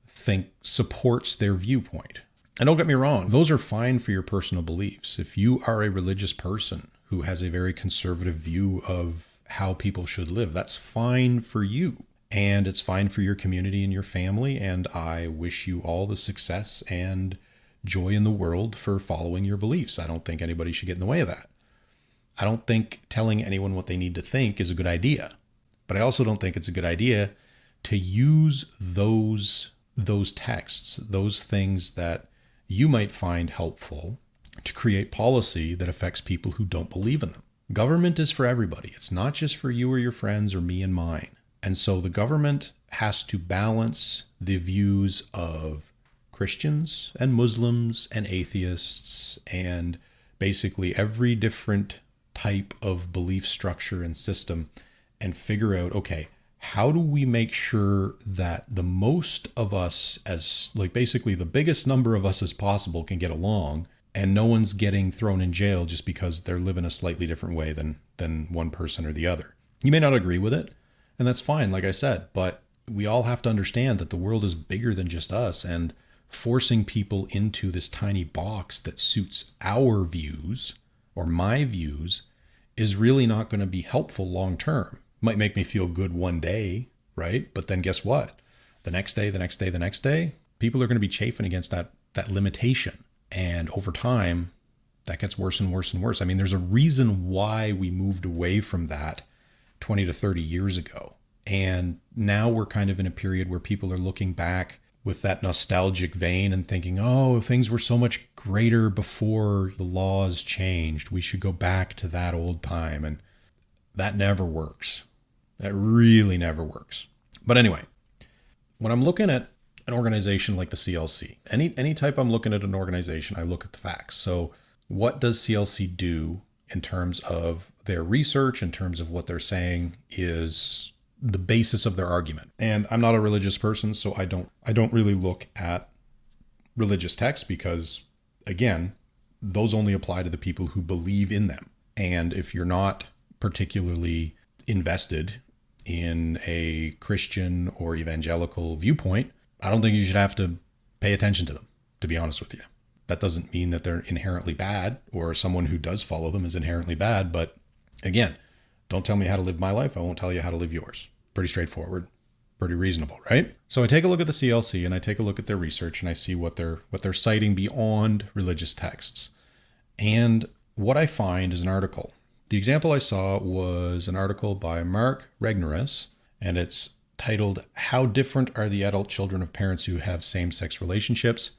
think supports their viewpoint. And don't get me wrong, those are fine for your personal beliefs. If you are a religious person who has a very conservative view of how people should live, that's fine for you. And it's fine for your community and your family. And I wish you all the success and joy in the world for following your beliefs. I don't think anybody should get in the way of that. I don't think telling anyone what they need to think is a good idea. But I also don't think it's a good idea to use those texts, those things that you might find helpful, to create policy that affects people who don't believe in them. Government is for everybody. It's not just for you or your friends or me and mine. And so the government has to balance the views of Christians and Muslims and atheists and basically every different type of belief structure and system, and figure out, okay, how do we make sure that the most of us, as like basically the biggest number of us as possible, can get along, and no one's getting thrown in jail just because they're living a slightly different way than one person or the other. You may not agree with it, and that's fine, like I said, but we all have to understand that the world is bigger than just us, and forcing people into this tiny box that suits our views or my views is really not going to be helpful long term. Might make me feel good one day, right? But then guess what? The next day, people are going to be chafing against that limitation. And over time, that gets worse and worse and worse. I mean, there's a reason why we moved away from that 20 to 30 years ago. And now we're kind of in a period where people are looking back with that nostalgic vein and thinking, oh, things were so much greater before the laws changed. We should go back to that old time. And that never works. That really never works. But anyway, when I'm looking at an organization like the CLC, any type I'm looking at an organization, I look at the facts. So what does CLC do in terms of their research, in terms of what they're saying is the basis of their argument? And I'm not a religious person, so I don't really look at religious texts because, again, those only apply to the people who believe in them. And if you're not particularly invested in a Christian or evangelical viewpoint, I don't think you should have to pay attention to them, to be honest with you. That doesn't mean that they're inherently bad, or someone who does follow them is inherently bad. But again, don't tell me how to live my life. I won't tell you how to live yours. Pretty straightforward, pretty reasonable, right? So I take a look at the CLC and I take a look at their research and I see what they're citing beyond religious texts. And what I find is an article. The example I saw was an article by Mark Regnerus, and it's titled, "How Different Are the Adult Children of Parents Who Have Same-Sex Relationships?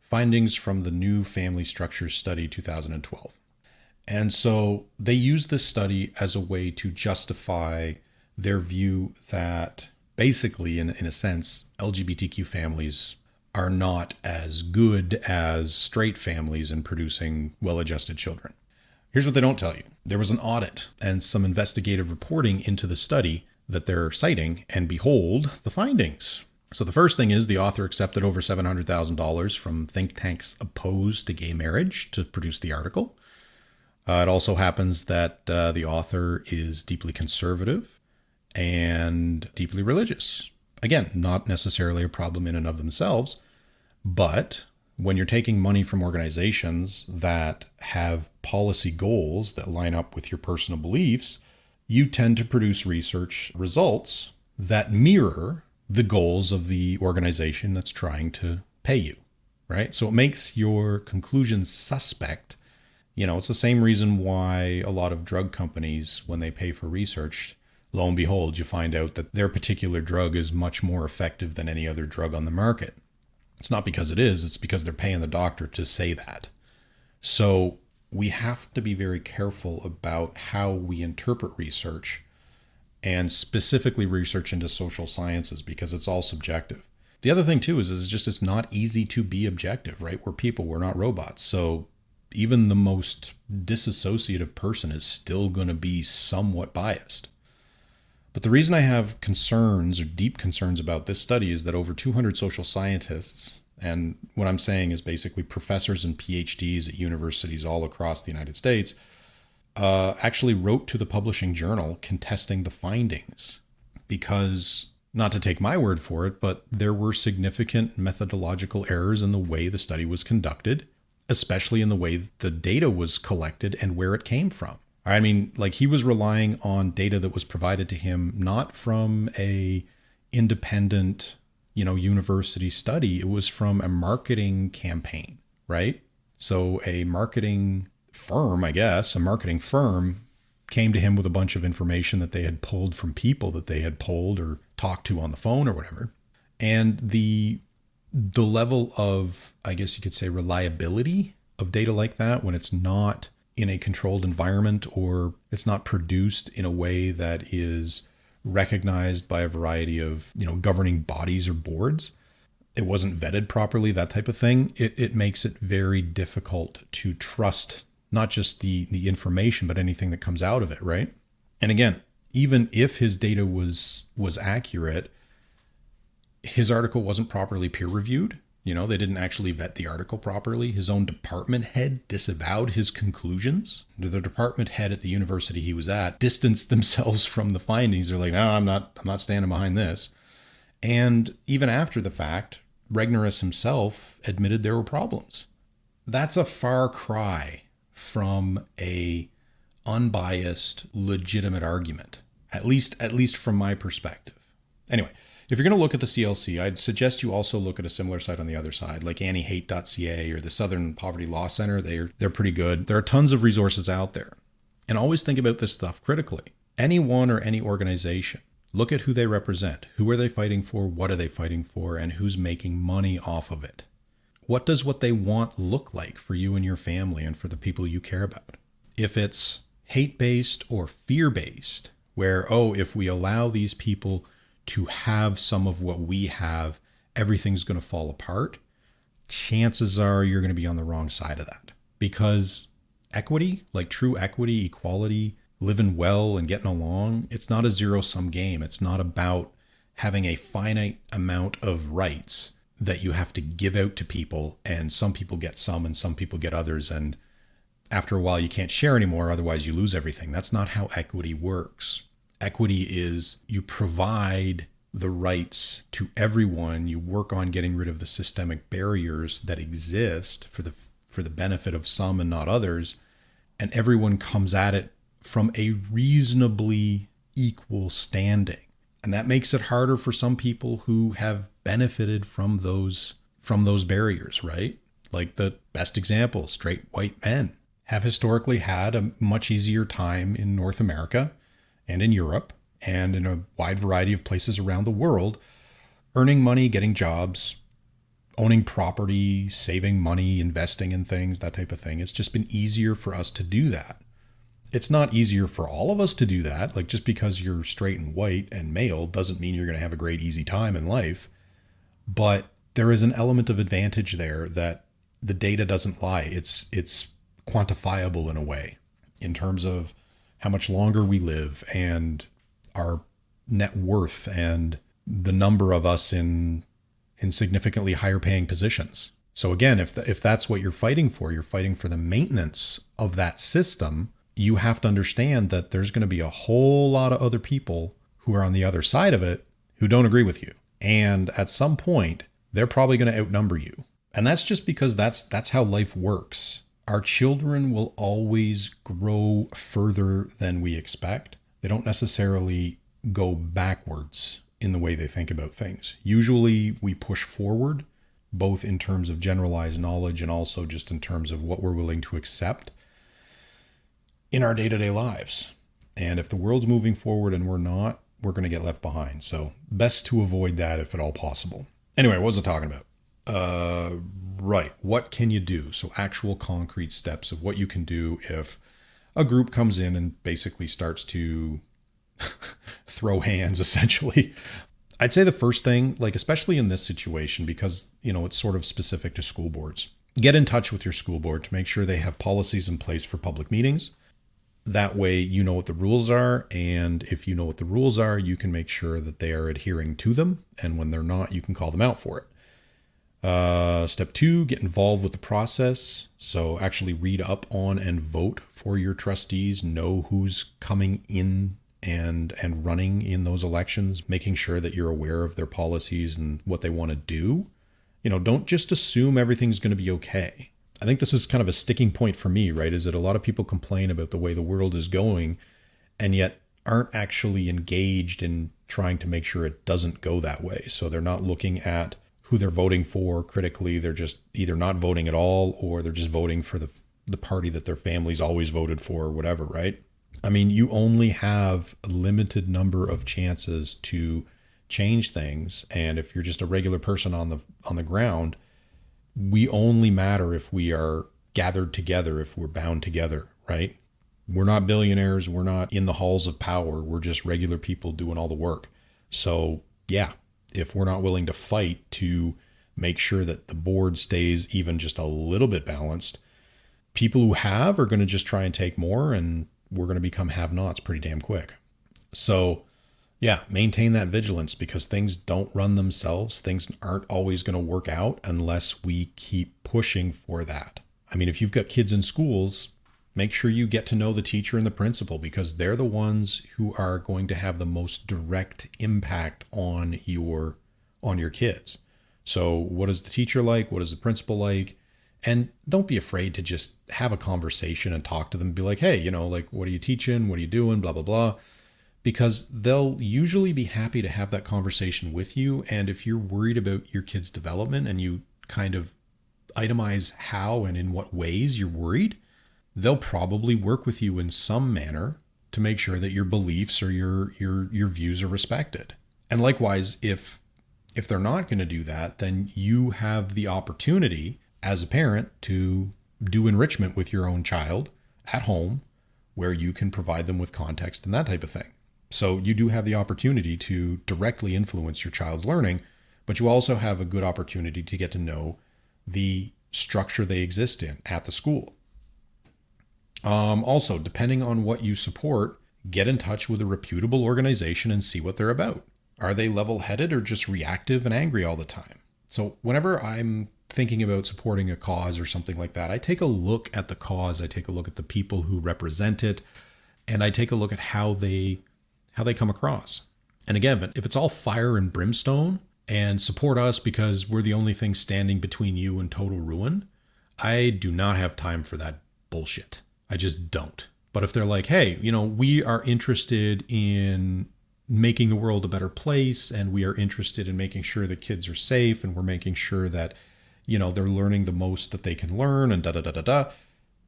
Findings from the New Family Structures Study 2012. And so they use this study as a way to justify their view that basically, in a sense, LGBTQ families are not as good as straight families in producing well-adjusted children. Here's what they don't tell you. There was an audit and some investigative reporting into the study that they're citing, and behold, the findings. So the first thing is the author accepted over $700,000 from think tanks opposed to gay marriage to produce the article. It also happens that the author is deeply conservative and deeply religious. Again, not necessarily a problem in and of themselves, but when you're taking money from organizations that have policy goals that line up with your personal beliefs, you tend to produce research results that mirror the goals of the organization that's trying to pay you, right? So it makes your conclusions suspect. You know, it's the same reason why a lot of drug companies, when they pay for research, lo and behold, you find out that their particular drug is much more effective than any other drug on the market. It's not because it is, it's because they're paying the doctor to say that. So we have to be very careful about how we interpret research, and specifically research into social sciences, because it's all subjective. The other thing too is it's not easy to be objective, right? We're people, we're not robots. So even the most disassociative person is still going to be somewhat biased. But the reason I have concerns, or deep concerns, about this study is that over 200 social scientists, and what I'm saying is basically professors and PhDs at universities all across the United States, actually wrote to the publishing journal contesting the findings. Because, not to take my word for it, but there were significant methodological errors in the way the study was conducted, especially in the way the data was collected and where it came from. I mean, like, he was relying on data that was provided to him not from a independent, university study. It was from a marketing campaign, right? So a marketing firm came to him with a bunch of information that they had pulled from people that they had polled or talked to on the phone or whatever. And the level of, I guess you could say, reliability of data like that, when it's not in a controlled environment or it's not produced in a way that is recognized by a variety of, governing bodies or boards, it wasn't vetted properly, that type of thing, it makes it very difficult to trust not just the information, but anything that comes out of it, right? And again, even if his data was accurate, his article wasn't properly peer reviewed. They didn't actually vet the article properly. His own department head disavowed his conclusions. The department head at the university he was at distanced themselves from the findings. They're like, no, I'm not standing behind this. And even after the fact, Regnerus himself admitted there were problems. That's a far cry from a unbiased, legitimate argument, at least from my perspective. Anyway, if you're going to look at the CLC, I'd suggest you also look at a similar site on the other side, like antiHate.ca or the Southern Poverty Law Center. They're pretty good. There are tons of resources out there. And always think about this stuff critically. Anyone or any organization, look at who they represent. Who are they fighting for? What are they fighting for? And who's making money off of it? What does what they want look like for you and your family and for the people you care about? If it's hate-based or fear-based, where, if we allow these people to have some of what we have, everything's going to fall apart, chances are you're going to be on the wrong side of that. Because equity, like true equity, equality, living well and getting along, it's not a zero-sum game. It's not about having a finite amount of rights that you have to give out to people, and some people get some and some people get others, and after a while you can't share anymore, otherwise you lose everything. That's not how equity works. Equity is you provide the rights to everyone, you work on getting rid of the systemic barriers that exist for the benefit of some and not others, and everyone comes at it from a reasonably equal standing. And that makes it harder for some people who have benefited from those barriers, right? Like the best example, straight white men have historically had a much easier time in North America and in Europe and in a wide variety of places around the world, earning money, getting jobs, owning property, saving money, investing in things, that type of thing. It's just been easier for us to do that. It's not easier for all of us to do that. Like, just because you're straight and white and male doesn't mean you're going to have a great, easy time in life. But there is an element of advantage there that the data doesn't lie. It's quantifiable in a way, in terms of how much longer we live and our net worth and the number of us in significantly higher paying positions. So again, if that's what you're fighting for the maintenance of that system, you have to understand that there's going to be a whole lot of other people who are on the other side of it who don't agree with you. And at some point, they're probably going to outnumber you. And that's just because that's how life works. Our children will always grow further than we expect. They don't necessarily go backwards in the way they think about things. Usually we push forward, both in terms of generalized knowledge and also just in terms of what we're willing to accept in our day-to-day lives. And if the world's moving forward and we're not, we're going to get left behind. So best to avoid that if at all possible. Anyway, what was I talking about? Right. What can you do? So actual concrete steps of what you can do if a group comes in and basically starts to throw hands, essentially. I'd say the first thing, like especially in this situation, because, it's sort of specific to school boards, get in touch with your school board to make sure they have policies in place for public meetings. That way, you know what the rules are. And if you know what the rules are, you can make sure that they are adhering to them. And when they're not, you can call them out for it. Step 2, get involved with the process. So actually read up on and vote for your trustees, know who's coming in and running in those elections, making sure that you're aware of their policies and what they want to do. Don't just assume everything's going to be okay. I think this is kind of a sticking point for me, right? Is that a lot of people complain about the way the world is going and yet aren't actually engaged in trying to make sure it doesn't go that way. So they're not looking at who they're voting for critically. They're just either not voting at all, or they're just voting for the party that their family's always voted for or whatever, right? I mean, you only have a limited number of chances to change things. And if you're just a regular person on the ground, we only matter if we are gathered together, if we're bound together, right? We're not billionaires. We're not in the halls of power. We're just regular people doing all the work. So yeah, if we're not willing to fight to make sure that the board stays even just a little bit balanced, people who have are going to just try and take more, and we're going to become have-nots pretty damn quick. So yeah, maintain that vigilance, because things don't run themselves. Things aren't always going to work out unless we keep pushing for that. I mean, if you've got kids in schools, make sure you get to know the teacher and the principal, because they're the ones who are going to have the most direct impact on your kids. So what is the teacher like? What is the principal like? And don't be afraid to just have a conversation and talk to them. Be like, hey, what are you teaching? What are you doing? Blah, blah, blah. Because they'll usually be happy to have that conversation with you. And if you're worried about your kid's development and you kind of itemize how and in what ways you're worried, they'll probably work with you in some manner to make sure that your beliefs or your views are respected. And likewise, if they're not going to do that, then you have the opportunity as a parent to do enrichment with your own child at home, where you can provide them with context and that type of thing. So you do have the opportunity to directly influence your child's learning, but you also have a good opportunity to get to know the structure they exist in at the school. Also, depending on what you support, get in touch with a reputable organization and see what they're about. Are they level-headed or just reactive and angry all the time? So whenever I'm thinking about supporting a cause or something like that, I take a look at the cause, I take a look at the people who represent it, and I take a look at how they come across. And again, if it's all fire and brimstone and support us because we're the only thing standing between you and total ruin, I do not have time for that bullshit. I just don't. But if they're like, hey, we are interested in making the world a better place, and we are interested in making sure that kids are safe, and we're making sure that, they're learning the most that they can learn, and da-da-da-da-da,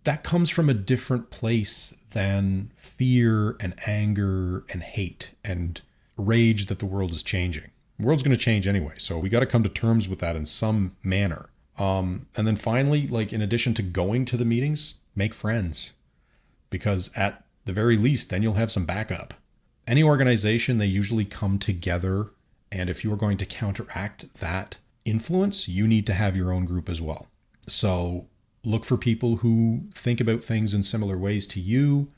that comes from a different place than fear and anger and hate and rage that the world is changing. The world's going to change anyway, so we got to come to terms with that in some manner. And then finally, in addition to going to the meetings, make friends, because at the very least, then you'll have some backup. Any organization, they usually come together, and if you are going to counteract that influence, you need to have your own group as well. So look for people who think about things in similar ways to you,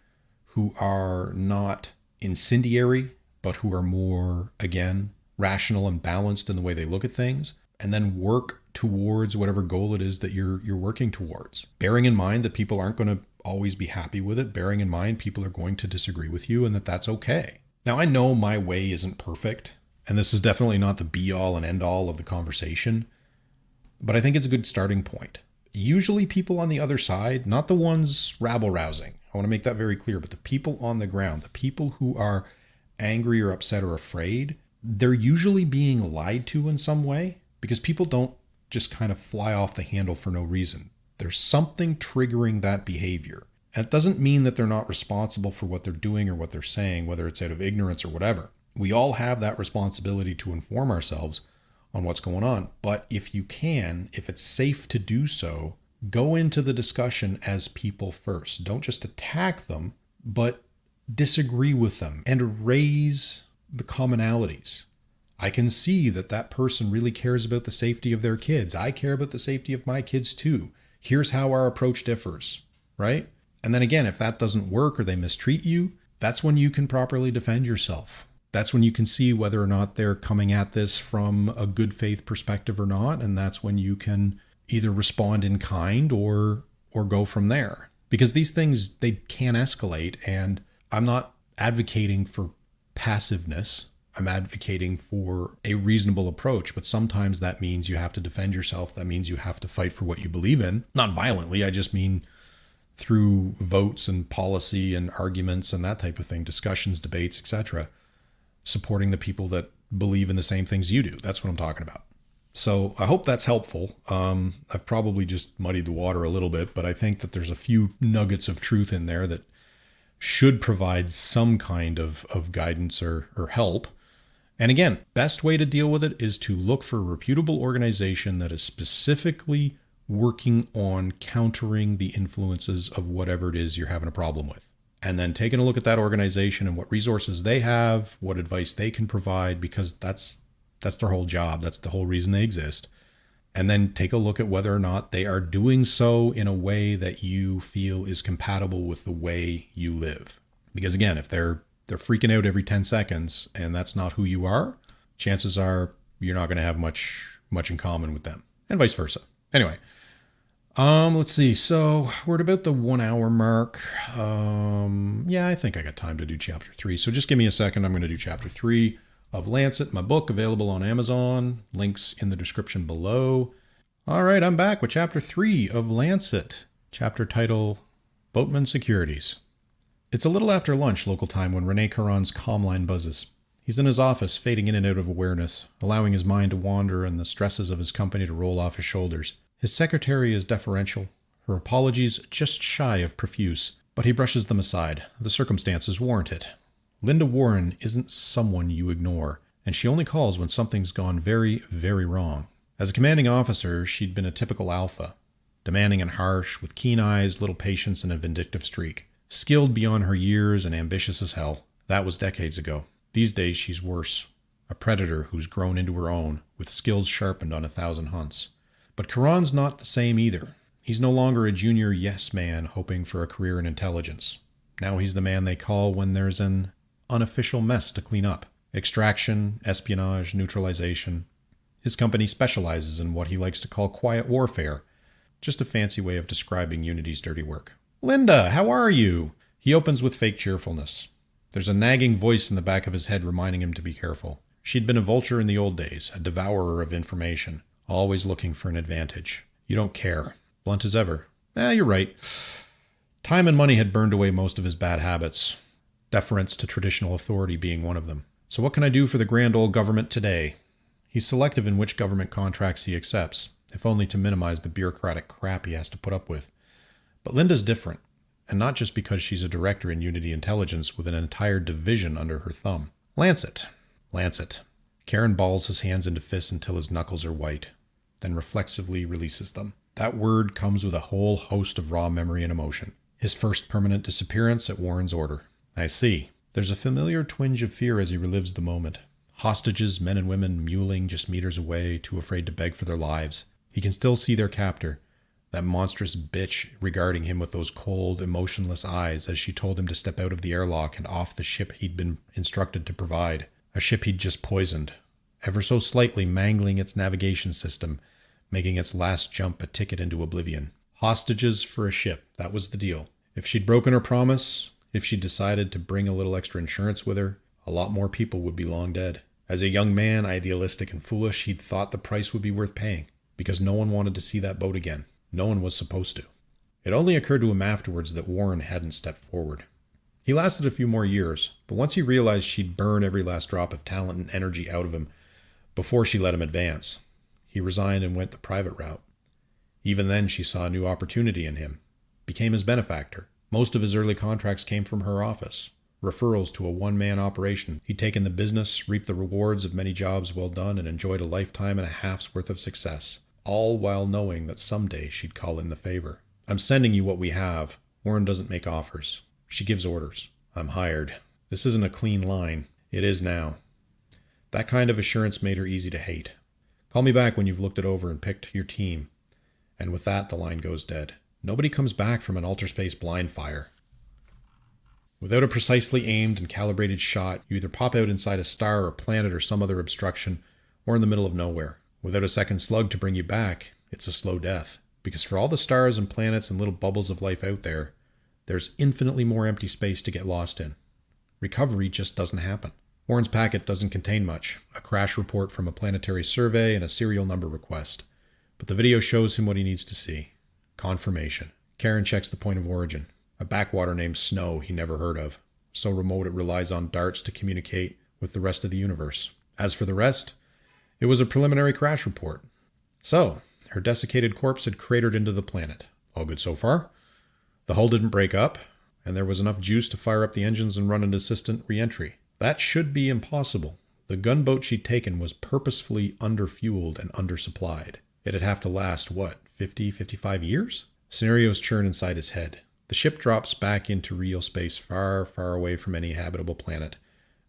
who are not incendiary, but who are more, again, rational and balanced in the way they look at things, and then work towards whatever goal it is that you're working towards. Bearing in mind that people aren't going to always be happy with it, bearing in mind people are going to disagree with you, and that's okay. Now, I know my way isn't perfect, and this is definitely not the be-all and end-all of the conversation, but I think it's a good starting point. Usually people on the other side, not the ones rabble-rousing, I want to make that very clear, but the people on the ground, the people who are angry or upset or afraid, they're usually being lied to in some way, because people don't just kind of fly off the handle for no reason. There's something triggering that behavior. That doesn't mean that they're not responsible for what they're doing or what they're saying, whether it's out of ignorance or whatever. We all have that responsibility to inform ourselves on what's going on. But if you can, if it's safe to do so, go into the discussion as people first. Don't just attack them, but disagree with them and raise the commonalities. I can see that that person really cares about the safety of their kids. I care about the safety of my kids too. Here's how our approach differs, right? And then again, if that doesn't work or they mistreat you, that's when you can properly defend yourself. That's when you can see whether or not they're coming at this from a good faith perspective or not. And that's when you can either respond in kind or go from there. Because these things, they can escalate. And I'm not advocating for passiveness. I'm advocating for a reasonable approach. But sometimes that means you have to defend yourself. That means you have to fight for what you believe in. Not violently. I just mean through votes and policy and arguments and that type of thing, discussions, debates, etc. Supporting the people that believe in the same things you do. That's what I'm talking about. So I hope that's helpful. I've probably just muddied the water a little bit, but I think that there's a few nuggets of truth in there that should provide some kind of guidance or help. And again, best way to deal with it is to look for a reputable organization that is specifically working on countering the influences of whatever it is you're having a problem with. And then taking a look at that organization and what resources they have, what advice they can provide, because that's their whole job. That's the whole reason they exist. And then take a look at whether or not they are doing so in a way that you feel is compatible with the way you live. Because again, if they're freaking out every 10 seconds and that's not who you are, chances are you're not going to have much in common with them, and vice versa. Anyway, let's see. So we're at about the 1 hour mark. Yeah, I think I got time to do chapter 3. So just give me a second. I'm going to do chapter 3 of Lancet, my book, available on Amazon. Links in the description below. All right, I'm back with chapter 3 of Lancet. Chapter title, Boatman Securities. It's a little after lunch local time when Rene Caron's comm line buzzes. He's in his office, fading in and out of awareness, allowing his mind to wander and the stresses of his company to roll off his shoulders. His secretary is deferential, her apologies just shy of profuse, but he brushes them aside. The circumstances warrant it. Linda Warren isn't someone you ignore, and she only calls when something's gone very, very wrong. As a commanding officer, she'd been a typical alpha, demanding and harsh, with keen eyes, little patience, and a vindictive streak. Skilled beyond her years and ambitious as hell. That was decades ago. These days she's worse. A predator who's grown into her own, with skills sharpened on 1,000 hunts. But Caron's not the same either. He's no longer a junior yes man hoping for a career in intelligence. Now he's the man they call when there's an unofficial mess to clean up. Extraction, espionage, neutralization. His company specializes in what he likes to call quiet warfare. Just a fancy way of describing Unity's dirty work. Linda, how are you? He opens with fake cheerfulness. There's a nagging voice in the back of his head reminding him to be careful. She'd been a vulture in the old days, a devourer of information, always looking for an advantage. You don't care. Blunt as ever. You're right. Time and money had burned away most of his bad habits. Deference to traditional authority being one of them. So what can I do for the grand old government today? He's selective in which government contracts he accepts, if only to minimize the bureaucratic crap he has to put up with. But Linda's different, and not just because she's a director in Unity Intelligence with an entire division under her thumb. Lancet. Karen balls his hands into fists until his knuckles are white, then reflexively releases them. That word comes with a whole host of raw memory and emotion. His first permanent disappearance at Warren's order. I see. There's a familiar twinge of fear as he relives the moment. Hostages, men and women, mewling just meters away, too afraid to beg for their lives. He can still see their captor, that monstrous bitch regarding him with those cold, emotionless eyes as she told him to step out of the airlock and off the ship he'd been instructed to provide. A ship he'd just poisoned, ever so slightly mangling its navigation system, making its last jump a ticket into oblivion. Hostages for a ship, that was the deal. If she'd broken her promise, if she'd decided to bring a little extra insurance with her, a lot more people would be long dead. As a young man, idealistic and foolish, he'd thought the price would be worth paying, because no one wanted to see that boat again. No one was supposed to. It only occurred to him afterwards that Warren hadn't stepped forward. He lasted a few more years, but once he realized she'd burn every last drop of talent and energy out of him before she let him advance, he resigned and went the private route. Even then she saw a new opportunity in him, became his benefactor. Most of his early contracts came from her office. Referrals to a one-man operation. He'd taken the business, reaped the rewards of many jobs well done, and enjoyed a lifetime and a half's worth of success. All while knowing that someday she'd call in the favor. I'm sending you what we have. Warren doesn't make offers. She gives orders. I'm hired. This isn't a clean line. It is now. That kind of assurance made her easy to hate. Call me back when you've looked it over and picked your team. And with that, the line goes dead. Nobody comes back from an alterspace blind fire. Without a precisely aimed and calibrated shot, you either pop out inside a star or planet or some other obstruction, or in the middle of nowhere. Without a second slug to bring you back, it's a slow death. Because for all the stars and planets and little bubbles of life out there, there's infinitely more empty space to get lost in. Recovery just doesn't happen. Warren's packet doesn't contain much, a crash report from a planetary survey and a serial number request. But the video shows him what he needs to see. Confirmation. Karen checks the point of origin. A backwater named Snow he never heard of. So remote it relies on darts to communicate with the rest of the universe. As for the rest, it was a preliminary crash report. So, her desiccated corpse had cratered into the planet. All good so far. The hull didn't break up, and there was enough juice to fire up the engines and run an assistant re-entry. That should be impossible. The gunboat she'd taken was purposefully underfueled and undersupplied. It'd have to last, 50, 55 years? Scenarios churn inside his head. The ship drops back into real space far, far away from any habitable planet.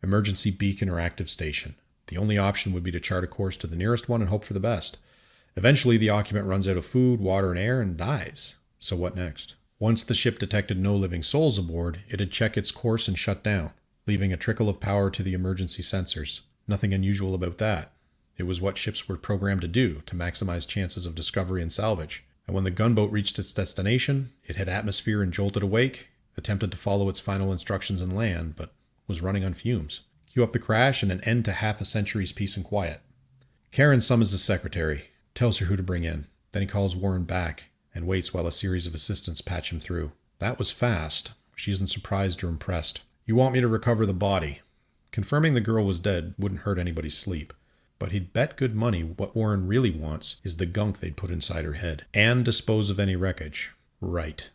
Emergency beacon or active station. The only option would be to chart a course to the nearest one and hope for the best. Eventually, the occupant runs out of food, water, and air and dies. So what next? Once the ship detected no living souls aboard, it'd check its course and shut down, leaving a trickle of power to the emergency sensors. Nothing unusual about that. It was what ships were programmed to do, to maximize chances of discovery and salvage. And when the gunboat reached its destination, it hit atmosphere and jolted awake, attempted to follow its final instructions and land, but was running on fumes. Cue up the crash and an end to half a century's peace and quiet. Karen summons his secretary, tells her who to bring in. Then he calls Warren back and waits while a series of assistants patch him through. That was fast. She isn't surprised or impressed. You want me to recover the body? Confirming the girl was dead wouldn't hurt anybody's sleep. But he'd bet good money what Warren really wants is the gunk they'd put inside her head. And dispose of any wreckage. Right.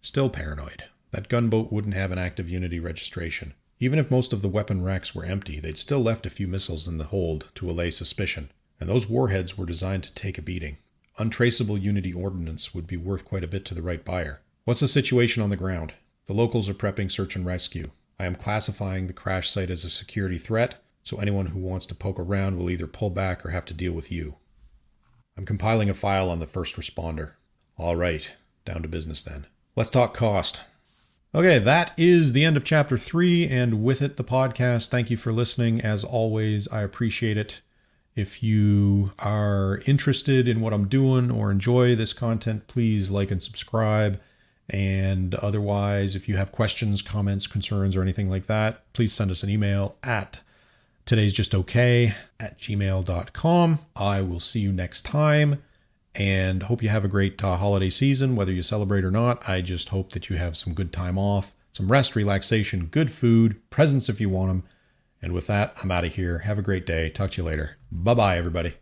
Still paranoid. That gunboat wouldn't have an active Unity registration. Even if most of the weapon racks were empty, they'd still left a few missiles in the hold to allay suspicion. And those warheads were designed to take a beating. Untraceable Unity ordnance would be worth quite a bit to the right buyer. What's the situation on the ground? The locals are prepping search and rescue. I am classifying the crash site as a security threat, so anyone who wants to poke around will either pull back or have to deal with you. I'm compiling a file on the first responder. All right, down to business then. Let's talk cost. Okay, that is the end of Chapter 3, and with it, the podcast. Thank you for listening. As always, I appreciate it. If you are interested in what I'm doing or enjoy this content, please like and subscribe. And otherwise, if you have questions, comments, concerns, or anything like that, please send us an email at todaysjustokay@gmail.com. I will see you next time and hope you have a great holiday season, whether you celebrate or not. I just hope that you have some good time off, some rest, relaxation, good food, presents if you want them. And with that, I'm out of here. Have a great day. Talk to you later. Bye-bye, everybody.